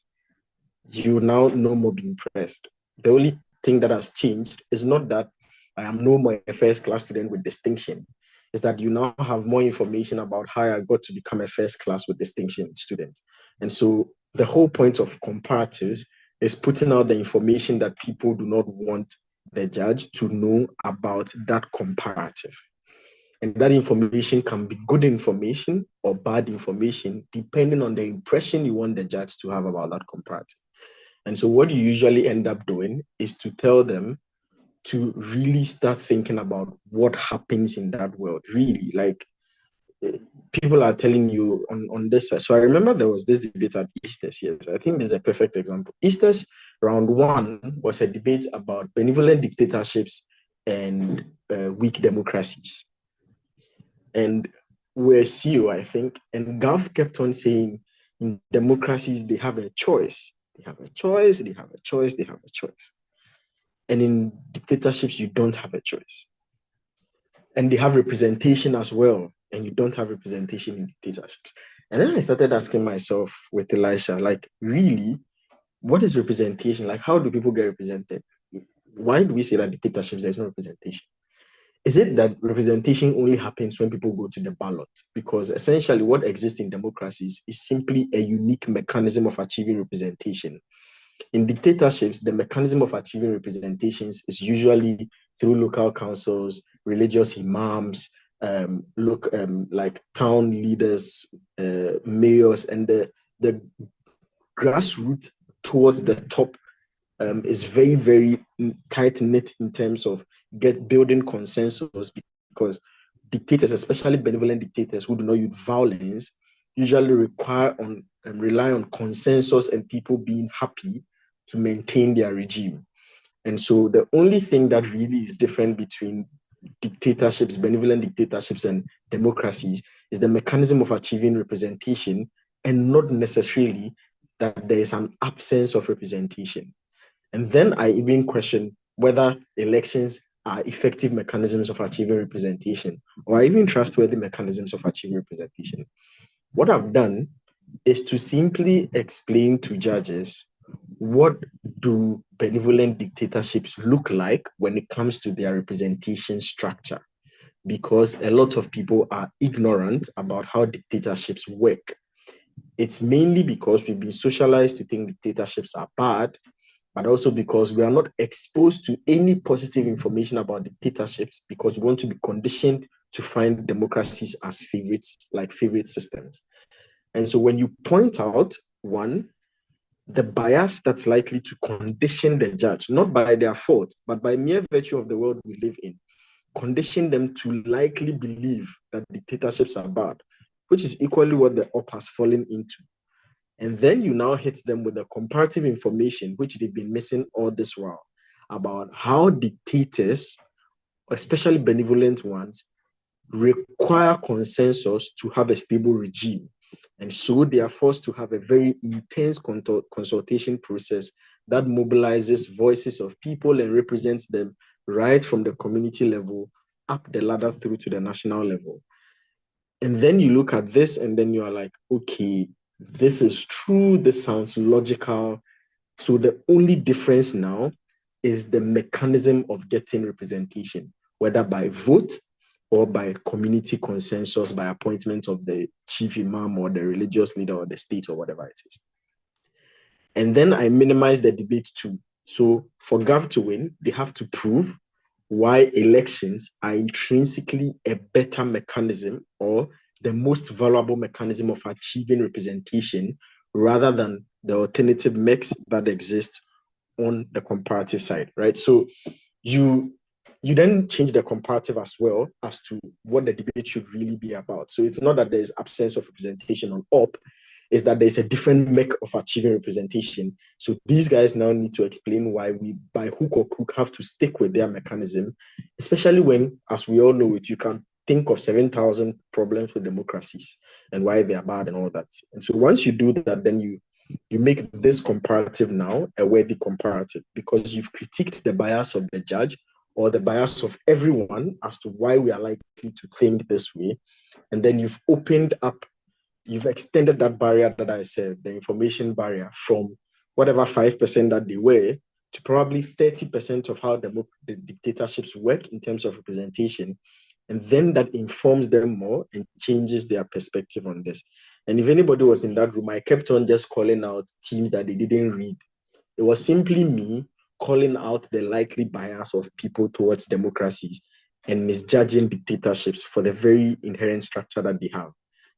you now no more be impressed. The only thing that has changed is not that I am no more a first class student with distinction. Is that you now have more information about how I got to become a first class with distinction student. And so the whole point of comparatives is putting out the information that people do not want the judge to know about that comparative. And that information can be good information or bad information, depending on the impression you want the judge to have about that comparative. And so what you usually end up doing is to tell them to really start thinking about what happens in that world. Really, like people are telling you on this side. So I remember there was this debate at Easter's. Yes, I think this is a perfect example. Easter's round one was a debate about benevolent dictatorships and weak democracies. And we're CEO, I think, and Gav kept on saying in democracies, they have a choice. They have a choice, they have a choice, they have a choice. And in dictatorships, you don't have a choice. And they have representation as well, and you don't have representation in dictatorships. And then I started asking myself with Elisha, like, really, what is representation? Like, how do people get represented? Why do we say that dictatorships, there's no representation? Is it that representation only happens when people go to the ballot? Because essentially what exists in democracies is simply a unique mechanism of achieving representation. In dictatorships, the mechanism of achieving representations is usually through local councils, religious imams, like town leaders, mayors, and the grassroots towards the top is very, very tight-knit in terms of building consensus, because dictators, especially benevolent dictators who do not use violence, usually rely on consensus and people being happy to maintain their regime. And so the only thing that really is different between dictatorships, benevolent dictatorships, and democracies is the mechanism of achieving representation, and not necessarily that there is an absence of representation. And then I even question whether elections are effective mechanisms of achieving representation, or even trustworthy mechanisms of achieving representation. What I've done is to simply explain to judges what do benevolent dictatorships look like when it comes to their representation structure, because a lot of people are ignorant about how dictatorships work. It's mainly because we've been socialized to think dictatorships are bad, but also because we are not exposed to any positive information about dictatorships, because we want to be conditioned to find democracies as favorite systems. And so when you point out, one, the bias that's likely to condition the judge, not by their fault, but by mere virtue of the world we live in, condition them to likely believe that dictatorships are bad, which is equally what the op has fallen into. And then you now hit them with the comparative information, which they've been missing all this while, about how dictators, especially benevolent ones, require consensus to have a stable regime. And so they are forced to have a very intense consultation process that mobilizes voices of people and represents them right from the community level up the ladder through to the national level. And then you look at this and then you are like, okay, this is true, this sounds logical. So the only difference now is the mechanism of getting representation, whether by vote or by community consensus, by appointment of the chief imam or the religious leader or the state or whatever it is. And then I minimize the debate too. So for Gav to win, they have to prove why elections are intrinsically a better mechanism or the most valuable mechanism of achieving representation rather than the alternative mix that exists on the comparative side, right? So you then change the comparative as well as to what the debate should really be about. So it's not that there's absence of representation on up, is that there's a different mech of achieving representation. So these guys now need to explain why we, by hook or crook, have to stick with their mechanism, especially when, as we all know it, you can think of 7,000 problems with democracies and why they are bad and all that. And so once you do that, then you make this comparative now a worthy comparative because you've critiqued the bias of the judge or the bias of everyone as to why we are likely to think this way. And then you've opened up, you've extended that barrier that I said, the information barrier, from whatever 5% that they were to probably 30% of how the dictatorships work in terms of representation. And then that informs them more and changes their perspective on this. And if anybody was in that room, I kept on just calling out teams that they didn't read. It was simply me calling out the likely bias of people towards democracies and misjudging dictatorships for the very inherent structure that they have,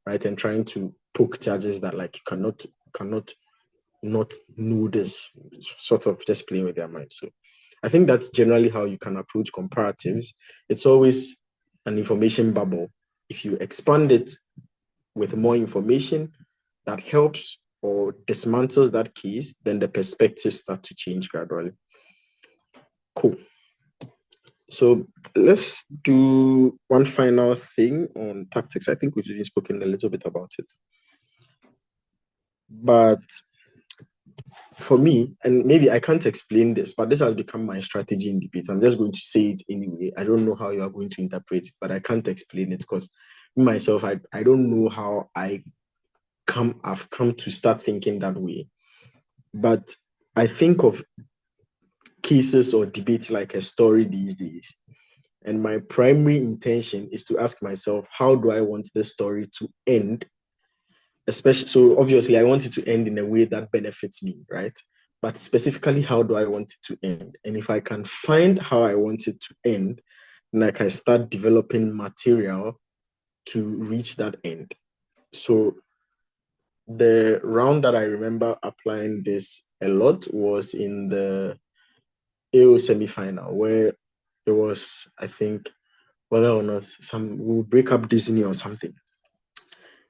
right? And trying to poke charges that like you cannot not know this, sort of just playing with their mind. So I think that's generally how you can approach comparatives. It's always an information bubble. If you expand it with more information that helps or dismantles that case, then the perspectives start to change gradually. Cool. So let's do one final thing on tactics. I think we've already spoken a little bit about it. But for me, and maybe I can't explain this, but this has become my strategy in debate. I'm just going to say it anyway. I don't know how you are going to interpret it, but I can't explain it because myself, I don't know how I've come to start thinking that way. But I think of cases or debates like a story these days. And my primary intention is to ask myself, how do I want this story to end? Especially, so obviously I want it to end in a way that benefits me, right? But specifically, how do I want it to end? And if I can find how I want it to end, then I can start developing material to reach that end. So the round that I remember applying this a lot was in the AO semi-final, where there was, I think, whether or not we'll break up Disney or something.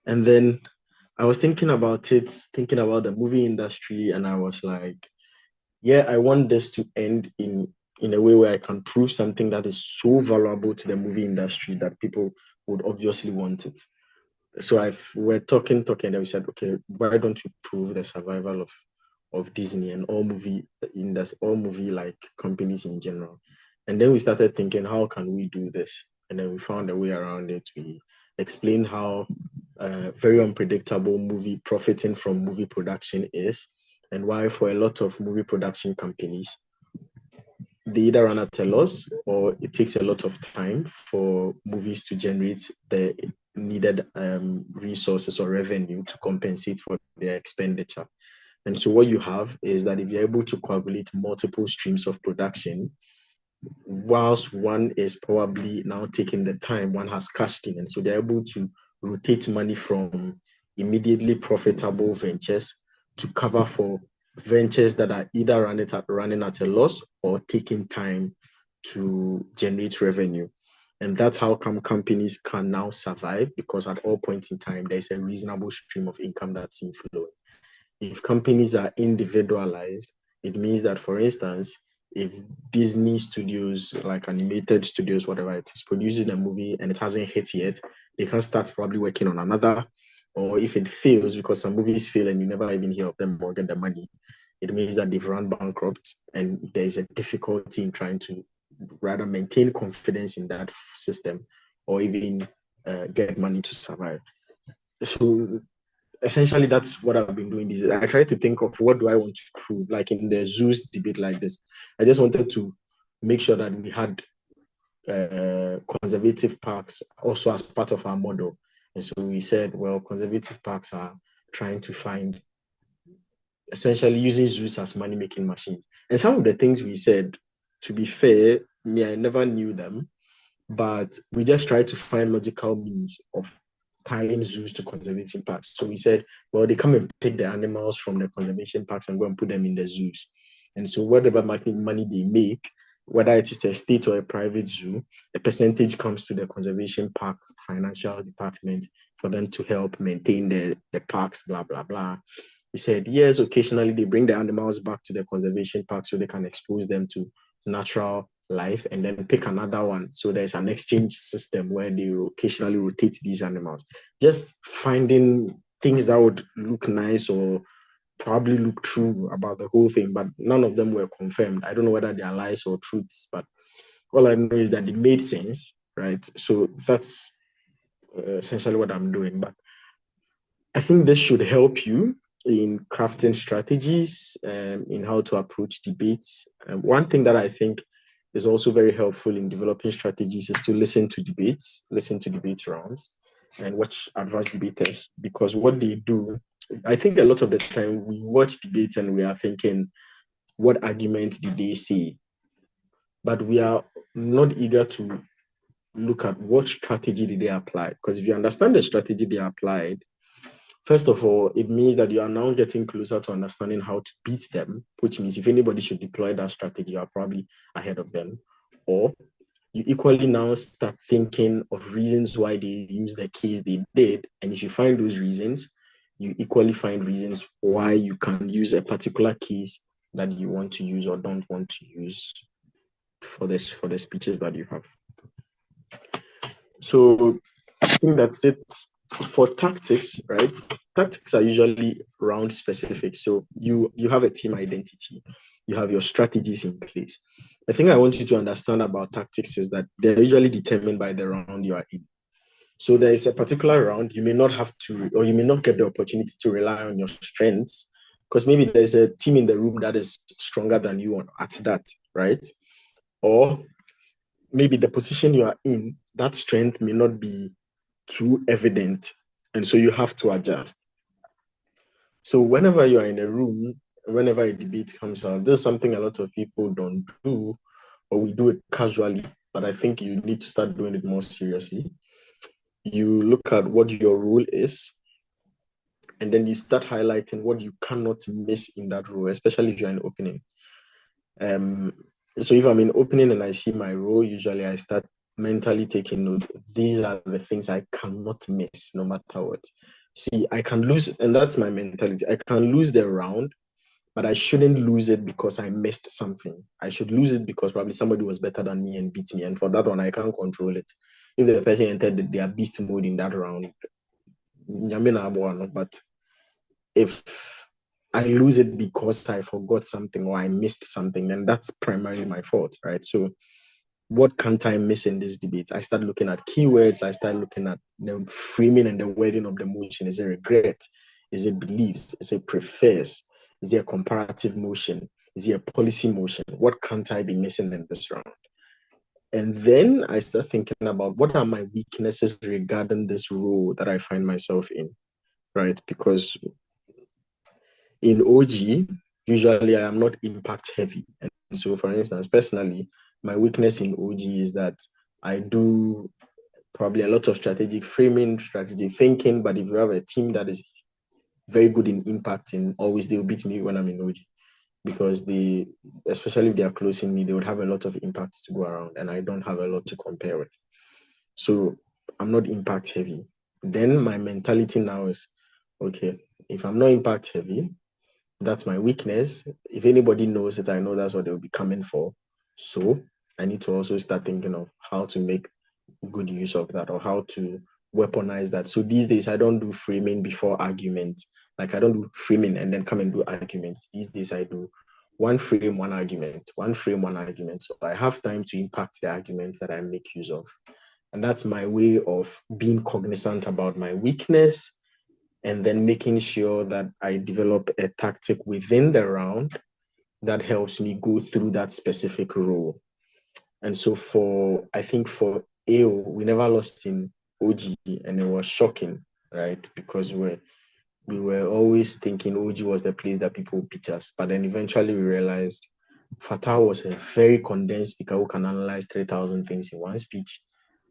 And then I was thinking about it, thinking about the movie industry, and I was like, yeah, I want this to end in a way where I can prove something that is so valuable to the movie industry that people would obviously want it. So we're talking, and we said, okay, why don't we prove the survival of Disney and all movie like companies in general? And then we started thinking, how can we do this? And then we found a way around it. We explained how very unpredictable profiting from movie production is, and why for a lot of movie production companies, they either run at a loss or it takes a lot of time for movies to generate the needed resources or revenue to compensate for their expenditure. And so what you have is that if you're able to coagulate multiple streams of production, whilst one is probably now taking the time, one has cashed in. And so they're able to rotate money from immediately profitable ventures to cover for ventures that are either running at a loss or taking time to generate revenue. And that's how companies can now survive, because at all points in time, there's a reasonable stream of income that's inflowing. If companies are individualized, it means that, for instance, if Disney Studios, like animated studios, whatever it is, producing a movie and it hasn't hit yet, they can start probably working on another. Or if it fails, because some movies fail and you never even hear of them or get the money, it means that they've run bankrupt and there's a difficulty in trying to rather maintain confidence in that system or even get money to survive. So essentially, that's what I've been doing these days. I try to think of what do I want to prove, like in the Zeus debate like this. I just wanted to make sure that we had conservative parks also as part of our model. And so we said, well, conservative parks are trying to find essentially using zoos as money-making machines. And some of the things we said, to be fair, I never knew them, but we just tried to find logical means of tying zoos to conservation parks. So we said, well, they come and pick the animals from the conservation parks and go and put them in the zoos. And so whatever money they make, whether it is a state or a private zoo, a percentage comes to the conservation park financial department for them to help maintain the parks, blah, blah, blah. He said, yes, occasionally they bring the animals back to the conservation park so they can expose them to natural life and then pick another one. So there's an exchange system where they occasionally rotate these animals. Just finding things that would look nice or probably look true about the whole thing, but none of them were confirmed. I don't know whether they are lies or truths, but all I know is that it made sense, right? So that's essentially what I'm doing. But I think this should help you in crafting strategies, in how to approach debates. One thing that I think is also very helpful in developing strategies is to listen to debate rounds, and watch advanced debaters, because what they do, I think a lot of the time we watch debates and we are thinking, what argument did they say? But we are not eager to look at what strategy did they apply. Because if you understand the strategy they applied, first of all, it means that you are now getting closer to understanding how to beat them, which means if anybody should deploy that strategy, you are probably ahead of them. Or you equally now start thinking of reasons why they used the case they did. And if you find those reasons, you equally find reasons why you can use a particular case that you want to use or don't want to use for the speeches that you have. So I think that's it for tactics, right? Tactics are usually round specific. So you have a team identity, you have your strategies in place. The thing I want you to understand about tactics is that they're usually determined by the round you are in. So there is a particular round, you may not have to, or you may not get the opportunity to rely on your strengths, because maybe there's a team in the room that is stronger than you at that, right? Or maybe the position you are in, that strength may not be too evident, and so you have to adjust. So whenever you are in a room, whenever a debate comes out, this is something a lot of people don't do, or we do it casually, but I think you need to start doing it more seriously. You look at what your role is, and then you start highlighting what you cannot miss in that role, especially if you're in opening. So if I'm in opening and I see my role, usually I start mentally taking note. These are the things I cannot miss, no matter what. See, I can lose, and that's my mentality. I can lose the round, but I shouldn't lose it because I missed something. I should lose it because probably somebody was better than me and beat me. And for that one, I can't control it. If the person entered their beast mode in that round, but if I lose it because I forgot something or I missed something, then that's primarily my fault, right? So what can't I miss in this debate? I start looking at keywords. I start looking at the framing and the wording of the motion. Is it regret? Is it beliefs? Is it prefers? Is it a comparative motion? Is it a policy motion? What can't I be missing in this round? And then I start thinking about what are my weaknesses regarding this role that I find myself in, right? Because in OG, usually I am not impact heavy. And so, for instance, personally, my weakness in OG is that I do probably a lot of strategic framing, strategic thinking, but if you have a team that is very good in impacting, always they'll beat me when I'm in OG, because they, especially if they are close in me, they would have a lot of impact to go around, and I don't have a lot to compare with. So I'm not impact heavy. Then my mentality now is, okay, if I'm not impact heavy, that's my weakness. If anybody knows it, I know that's what they'll be coming for. So I need to also start thinking of how to make good use of that, or how to weaponize that. So these days, I don't do framing before argument. Like I don't do framing and then come and do arguments. These days, I do one frame, one argument, one frame, one argument. So I have time to impact the arguments that I make use of. And that's my way of being cognizant about my weakness, and then making sure that I develop a tactic within the round that helps me go through that specific role. And so I think for AO, we never lost in OG, and it was shocking, right? Because we were always thinking OG was the place that people beat us. But then eventually we realized Fatah was a very condensed speaker who can analyze 3,000 things in one speech.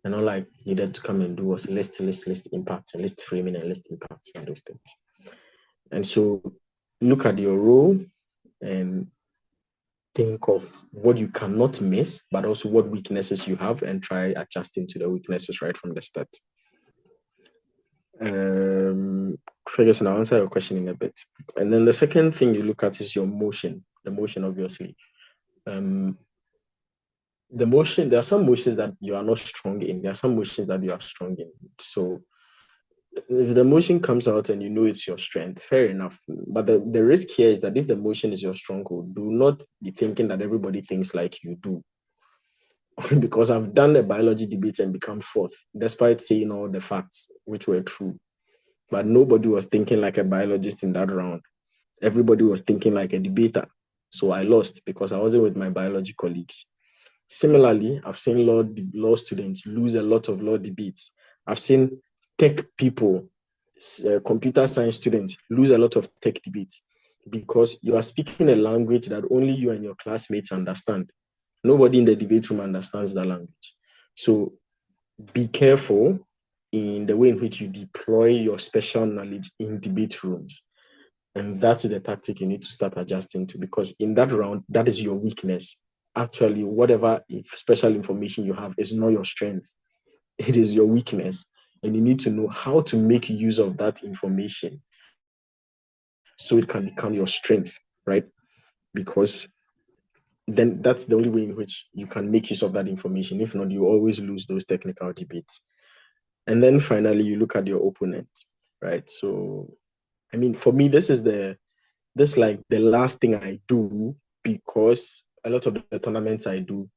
And all I needed to come and do was list impacts and list framing and list impacts and those things. And so look at your role and think of what you cannot miss, but also what weaknesses you have, and try adjusting to the weaknesses right from the start. Ferguson, I'll answer your question in a bit. And then the second thing you look at is your motion, the motion, obviously. The motion, there are some motions that you are not strong in. There are some motions that you are strong in. So if the motion comes out and you know it's your strength, fair enough. But the risk here is that if the motion is your stronghold, do not be thinking that everybody thinks like you do. Because I've done a biology debate and become fourth, despite saying all the facts which were true. But nobody was thinking like a biologist in that round. Everybody was thinking like a debater. So I lost because I wasn't with my biology colleagues. Similarly, I've seen law students lose a lot of law debates. I've seen tech people, computer science students lose a lot of tech debates because you are speaking a language that only you and your classmates understand. Nobody in the debate room understands that language. So be careful in the way in which you deploy your special knowledge in debate rooms. And that's the tactic you need to start adjusting to, because in that round, that is your weakness. Actually, whatever special information you have is not your strength. It is your weakness. And you need to know how to make use of that information so it can become your strength, right? Because then that's the only way in which you can make use of that information. If not, you always lose those technical debates. And then finally, you look at your opponent, right? So, I mean, for me, this like the last thing I do, because a lot of the tournaments I do,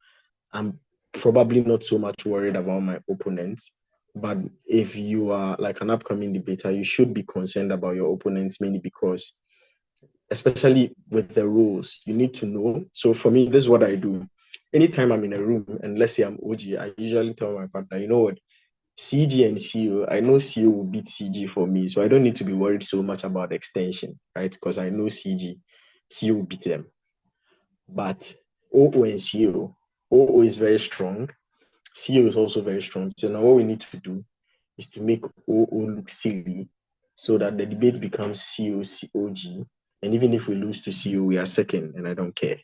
I'm probably not so much worried about my opponents. But if you are like an upcoming debater, you should be concerned about your opponents, mainly because, especially with the rules, you need to know. So for me, this is what I do. Anytime I'm in a room and let's say I'm OG, I usually tell my partner, you know what, CG and CO, I know CO will beat CG for me, so I don't need to be worried so much about extension, right? Because I know CO will beat them. But OO and CO, OO is very strong, CO is also very strong. So now what we need to do is to make OO look silly so that the debate becomes CO, COG. And even if we lose to CO, we are second, and I don't care.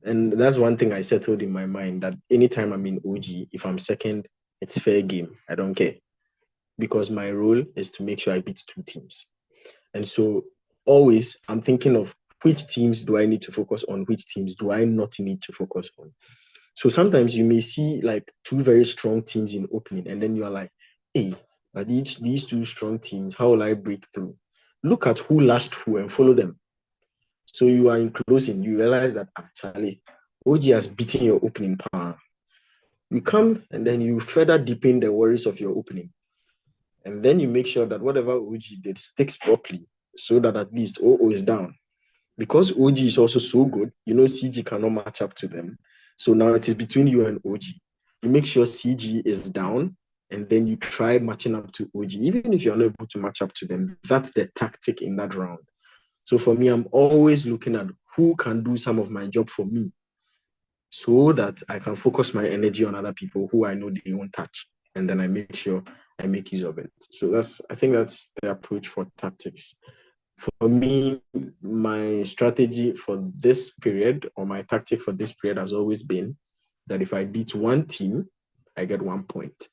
And that's one thing I settled in my mind, that anytime I'm in OG, if I'm second, it's fair game. I don't care. Because my role is to make sure I beat two teams. And so always I'm thinking of which teams do I need to focus on, which teams do I not need to focus on. So sometimes you may see like two very strong teams in opening, and then you are like, hey, are these two strong teams, how will I break through? Look at who last who and follow them. So you are in closing, you realize that actually OG has beaten your opening power. You come and then you further deepen the worries of your opening. And then you make sure that whatever OG did sticks properly so that at least OO is down. Because OG is also so good, you know CG cannot match up to them. So now it is between you and OG. You make sure CG is down, and then you try matching up to OG. Even if you're not able to match up to them, that's the tactic in that round. So for me, I'm always looking at who can do some of my job for me so that I can focus my energy on other people who I know they won't touch. And then I make sure I make use of it. So I think that's the approach for tactics. For me, my strategy for this period, or my tactic for this period, has always been that if I beat one team, I get 1 point.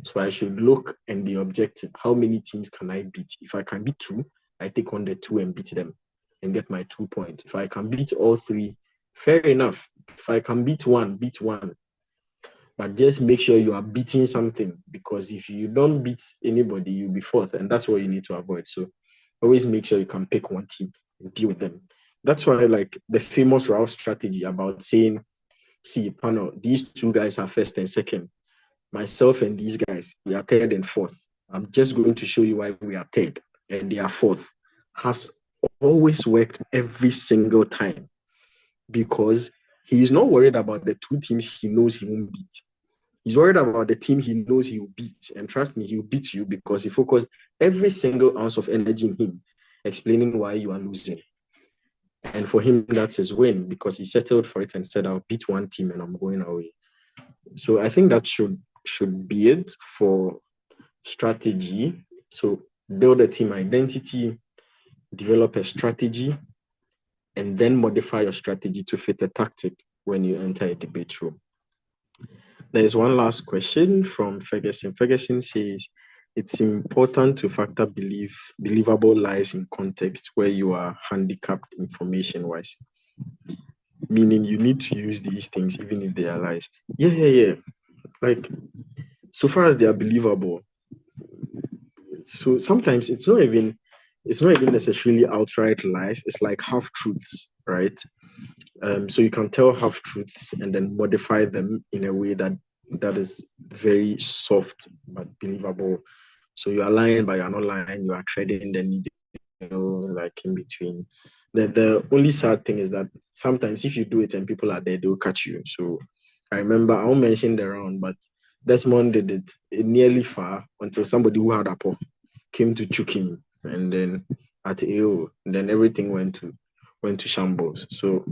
So I should look and be objective. How many teams can I beat? If I can beat two, I take on the two and beat them and get my 2 points. If I can beat all three, fair enough. If I can beat one, beat one. But just make sure you are beating something, because if you don't beat anybody, you'll be fourth, and that's what you need to avoid. So always make sure you can pick one team and deal with them. That's why, like the famous Ralph strategy about saying, see, panel, these two guys are first and second. Myself and these guys, we are third and fourth. I'm just going to show you why we are third and they are fourth. Has always worked every single time, because he is not worried about the two teams he knows he won't beat. He's worried about the team he knows he will beat. And trust me, he will beat you because he focused every single ounce of energy in him explaining why you are losing. And for him, that's his win because he settled for it and said, I'll beat one team and I'm going away. So I think that should be it for strategy. So build a team identity, develop a strategy, and then modify your strategy to fit a tactic when you enter a debate room. There's one last question from Ferguson. Ferguson says, it's important to factor believable lies in context where you are handicapped information-wise. Meaning you need to use these things even if they are lies. Yeah. Like, so far as they are believable. So sometimes it's not even necessarily outright lies. It's like half truths, right? So you can tell half truths and then modify them in a way that is very soft but believable. So you are lying, but you're not lying. You are treading the needle, like in between. The only sad thing is that sometimes if you do it and people are there, they'll catch you. So I remember, I won't mention the round, but Desmond did it nearly far until somebody who had Apple came to choke him, and then at AO, and then everything went to shambles. So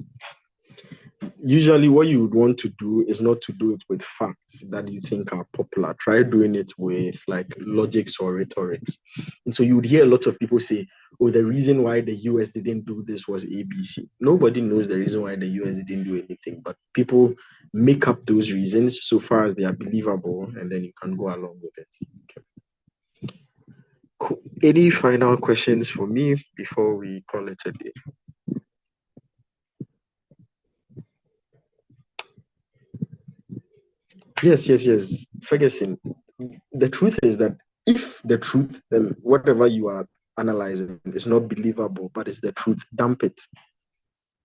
usually what you would want to do is not to do it with facts that you think are popular. Try doing it with like logics or rhetorics. And so you would hear a lot of people say, oh, the reason why the US didn't do this was ABC. Nobody knows the reason why the US didn't do anything, but people make up those reasons so far as they are believable, and then you can go along with it. Okay. Cool. Any final questions for me before we call it a day? Yes. Ferguson, the truth is that if the truth, whatever you are analyzing is not believable, but it's the truth, dump it.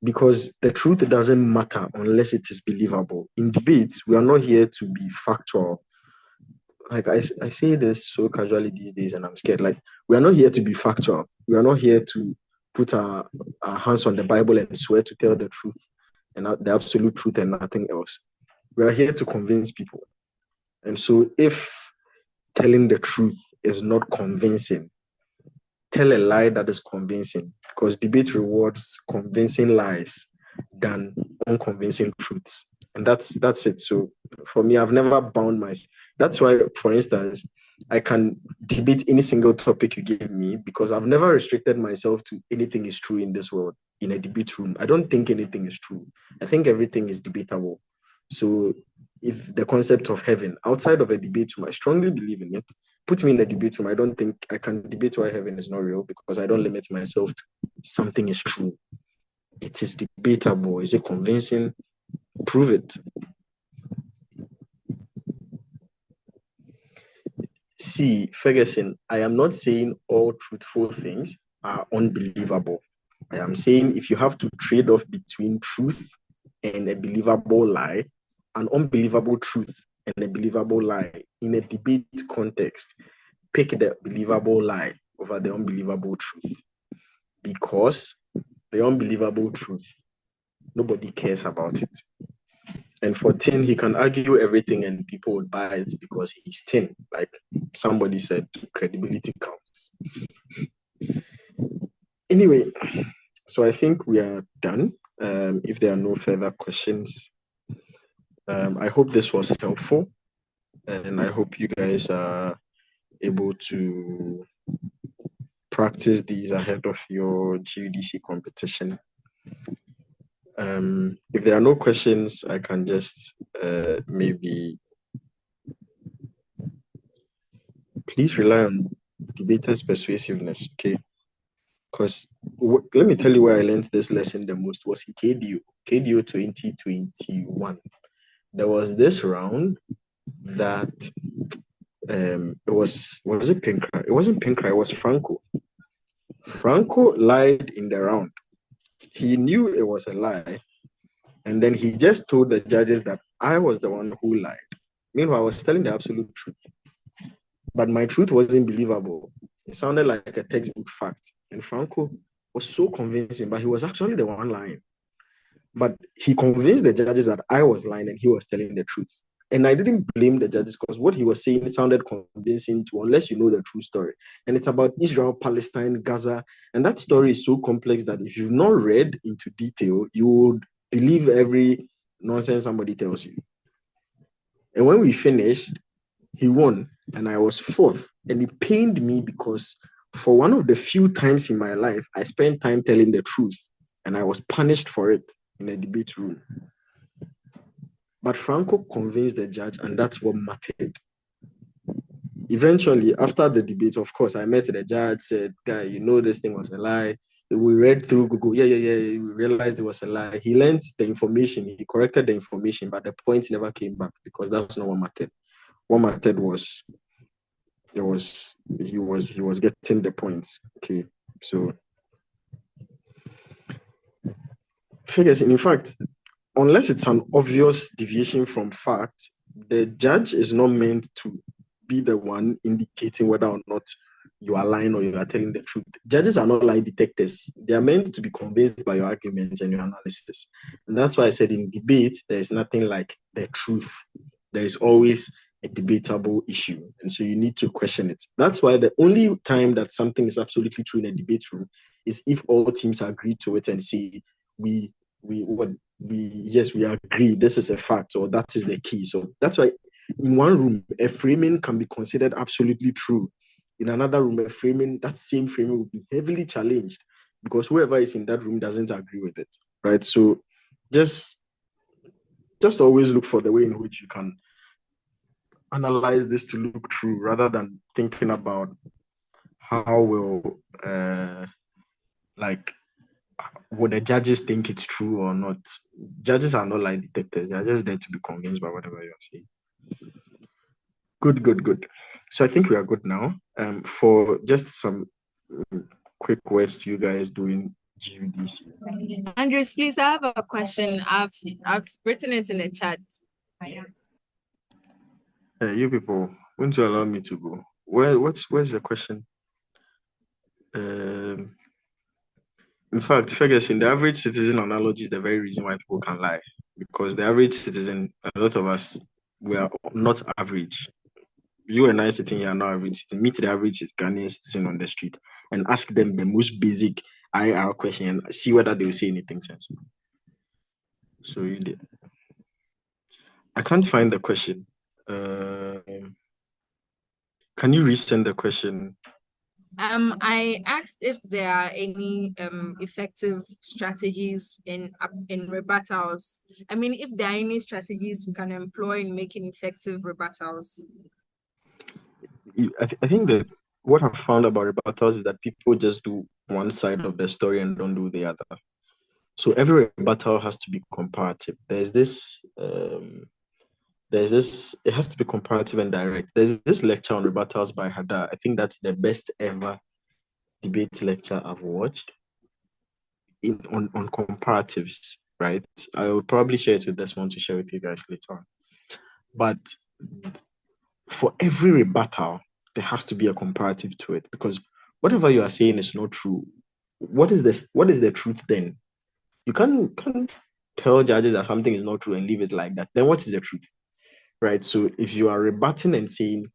Because the truth doesn't matter unless it is believable. In debates, we are not here to be factual. Like I say this so casually these days, and I'm scared. Like, we are not here to be factual. We are not here to put our hands on the Bible and swear to tell the truth and the absolute truth and nothing else. We are here to convince people. And so if telling the truth is not convincing, tell a lie that is convincing, because debate rewards convincing lies than unconvincing truths. And that's it. So for me, I've never bound myself. That's why, for instance, I can debate any single topic you give me because I've never restricted myself to anything is true in this world in a debate room. I don't think anything is true. I think everything is debatable. So if the concept of heaven outside of a debate room, I strongly believe in it. Put me in a debate room, I don't think I can debate why heaven is not real because I don't limit myself to something is true. It is debatable. Is it convincing? Prove it. See, Ferguson, I am not saying all truthful things are unbelievable. I am saying if you have to trade off between truth and a believable lie, an unbelievable truth and a believable lie in a debate context, pick the believable lie over the unbelievable truth. Because the unbelievable truth, nobody cares about it. And for 10, he can argue everything and people would buy it because he's 10. Like somebody said, credibility counts. Anyway, so I think we are done. If there are no further questions, I hope this was helpful. And I hope you guys are able to practice these ahead of your GUDC competition. If there are no questions, I can just maybe please rely on debaters' persuasiveness, okay? Because let me tell you where I learned this lesson the most was in KDO 2021. There was this round that it was it Pinkra? It wasn't Pinkra, it was Franco. Franco lied in the round. He knew it was a lie, and then he just told the judges that I was the one who lied. Meanwhile, I was telling the absolute truth. But my truth wasn't believable. It sounded like a textbook fact. And Franco was so convincing, but he was actually the one lying. But he convinced the judges that I was lying and he was telling the truth. And I didn't blame the judges because what he was saying sounded convincing to unless you know the true story. And it's about Israel, Palestine, Gaza. And that story is so complex that if you've not read into detail, you would believe every nonsense somebody tells you. And when we finished, he won and I was fourth. And it pained me because for one of the few times in my life, I spent time telling the truth and I was punished for it in a debate room. But Franco convinced the judge, and that's what mattered. Eventually, after the debate, of course, I met the judge, said, guy, you know this thing was a lie. We read through Google. Yeah. We realized it was a lie. He learned the information. He corrected the information, but the points never came back because that's not what mattered. What mattered was he was getting the points. Okay. So Ferguson, in fact, unless it's an obvious deviation from fact, the judge is not meant to be the one indicating whether or not you are lying or you are telling the truth. Judges are not lie detectors. They are meant to be convinced by your arguments and your analysis. And that's why I said in debate, there is nothing like the truth. There is always a debatable issue. And so you need to question it. That's why the only time that something is absolutely true in a debate room is if all teams agree to it and say, yes, we agree, this is a fact, or that is the key. So that's why in one room, a framing can be considered absolutely true. In another room, that same framing will be heavily challenged because whoever is in that room doesn't agree with it, right? So just always look for the way in which you can analyze this to look true rather than thinking about how will would the judges think it's true or not. Judges are not like detectives. They're just there to be convinced by whatever you're saying. Good. So I think we are good now. For just some quick words to you guys doing GUDC. Andres, please, I have a question. I've written it in the chat. You people, won't you allow me to go? Where's the question? In fact, Ferguson, the average citizen analogy is the very reason why people can lie. Because the average citizen, a lot of us, we are not average. You and I sitting here are not average citizen. Meet the average Ghanaian citizen on the street and ask them the most basic IR question and see whether they will say anything sensible. So you did. I can't find the question. Can you resend the question? I asked if there are any effective strategies in rebuttals. I mean, if there are any strategies we can employ in making effective rebuttals. I think that what I've found about rebuttals is that people just do one side of the story and don't do the other. So every rebuttal has to be comparative. It has to be comparative and direct. There's this lecture on rebuttals by Hada. I think that's the best ever debate lecture I've watched on comparatives, right? I will probably share it with Desmond to share with you guys later on. But for every rebuttal, there has to be a comparative to it because whatever you are saying is not true. What is the truth then? You can't tell judges that something is not true and leave it like that. Then what is the truth? Right? So if you are rebutting and saying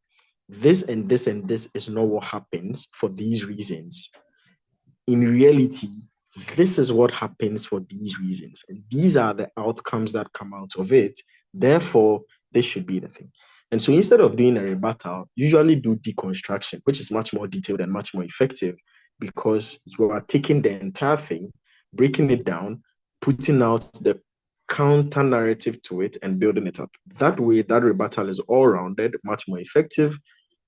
this and this and this is not what happens for these reasons, in reality, this is what happens for these reasons. And these are the outcomes that come out of it. Therefore, this should be the thing. And so instead of doing a rebuttal, usually do deconstruction, which is much more detailed and much more effective because you are taking the entire thing, breaking it down, putting out the counter narrative to it and building it up. That way, that rebuttal is all rounded, much more effective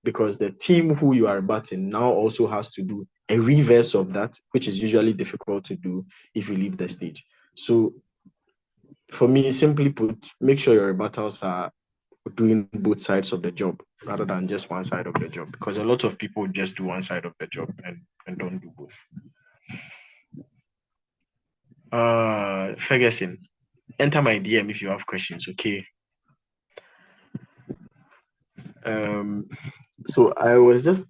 because the team who you are rebutting now also has to do a reverse of that, which is usually difficult to do if you leave the stage. So for me, simply put, make sure your rebuttals are doing both sides of the job rather than just one side of the job because a lot of people just do one side of the job and don't do both. Ferguson, enter my DM if you have questions, okay? So I just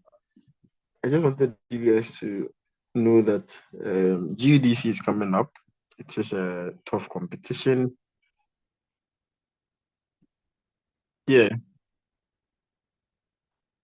wanted you guys to know that GUDC is coming up. It is a tough competition. Yeah.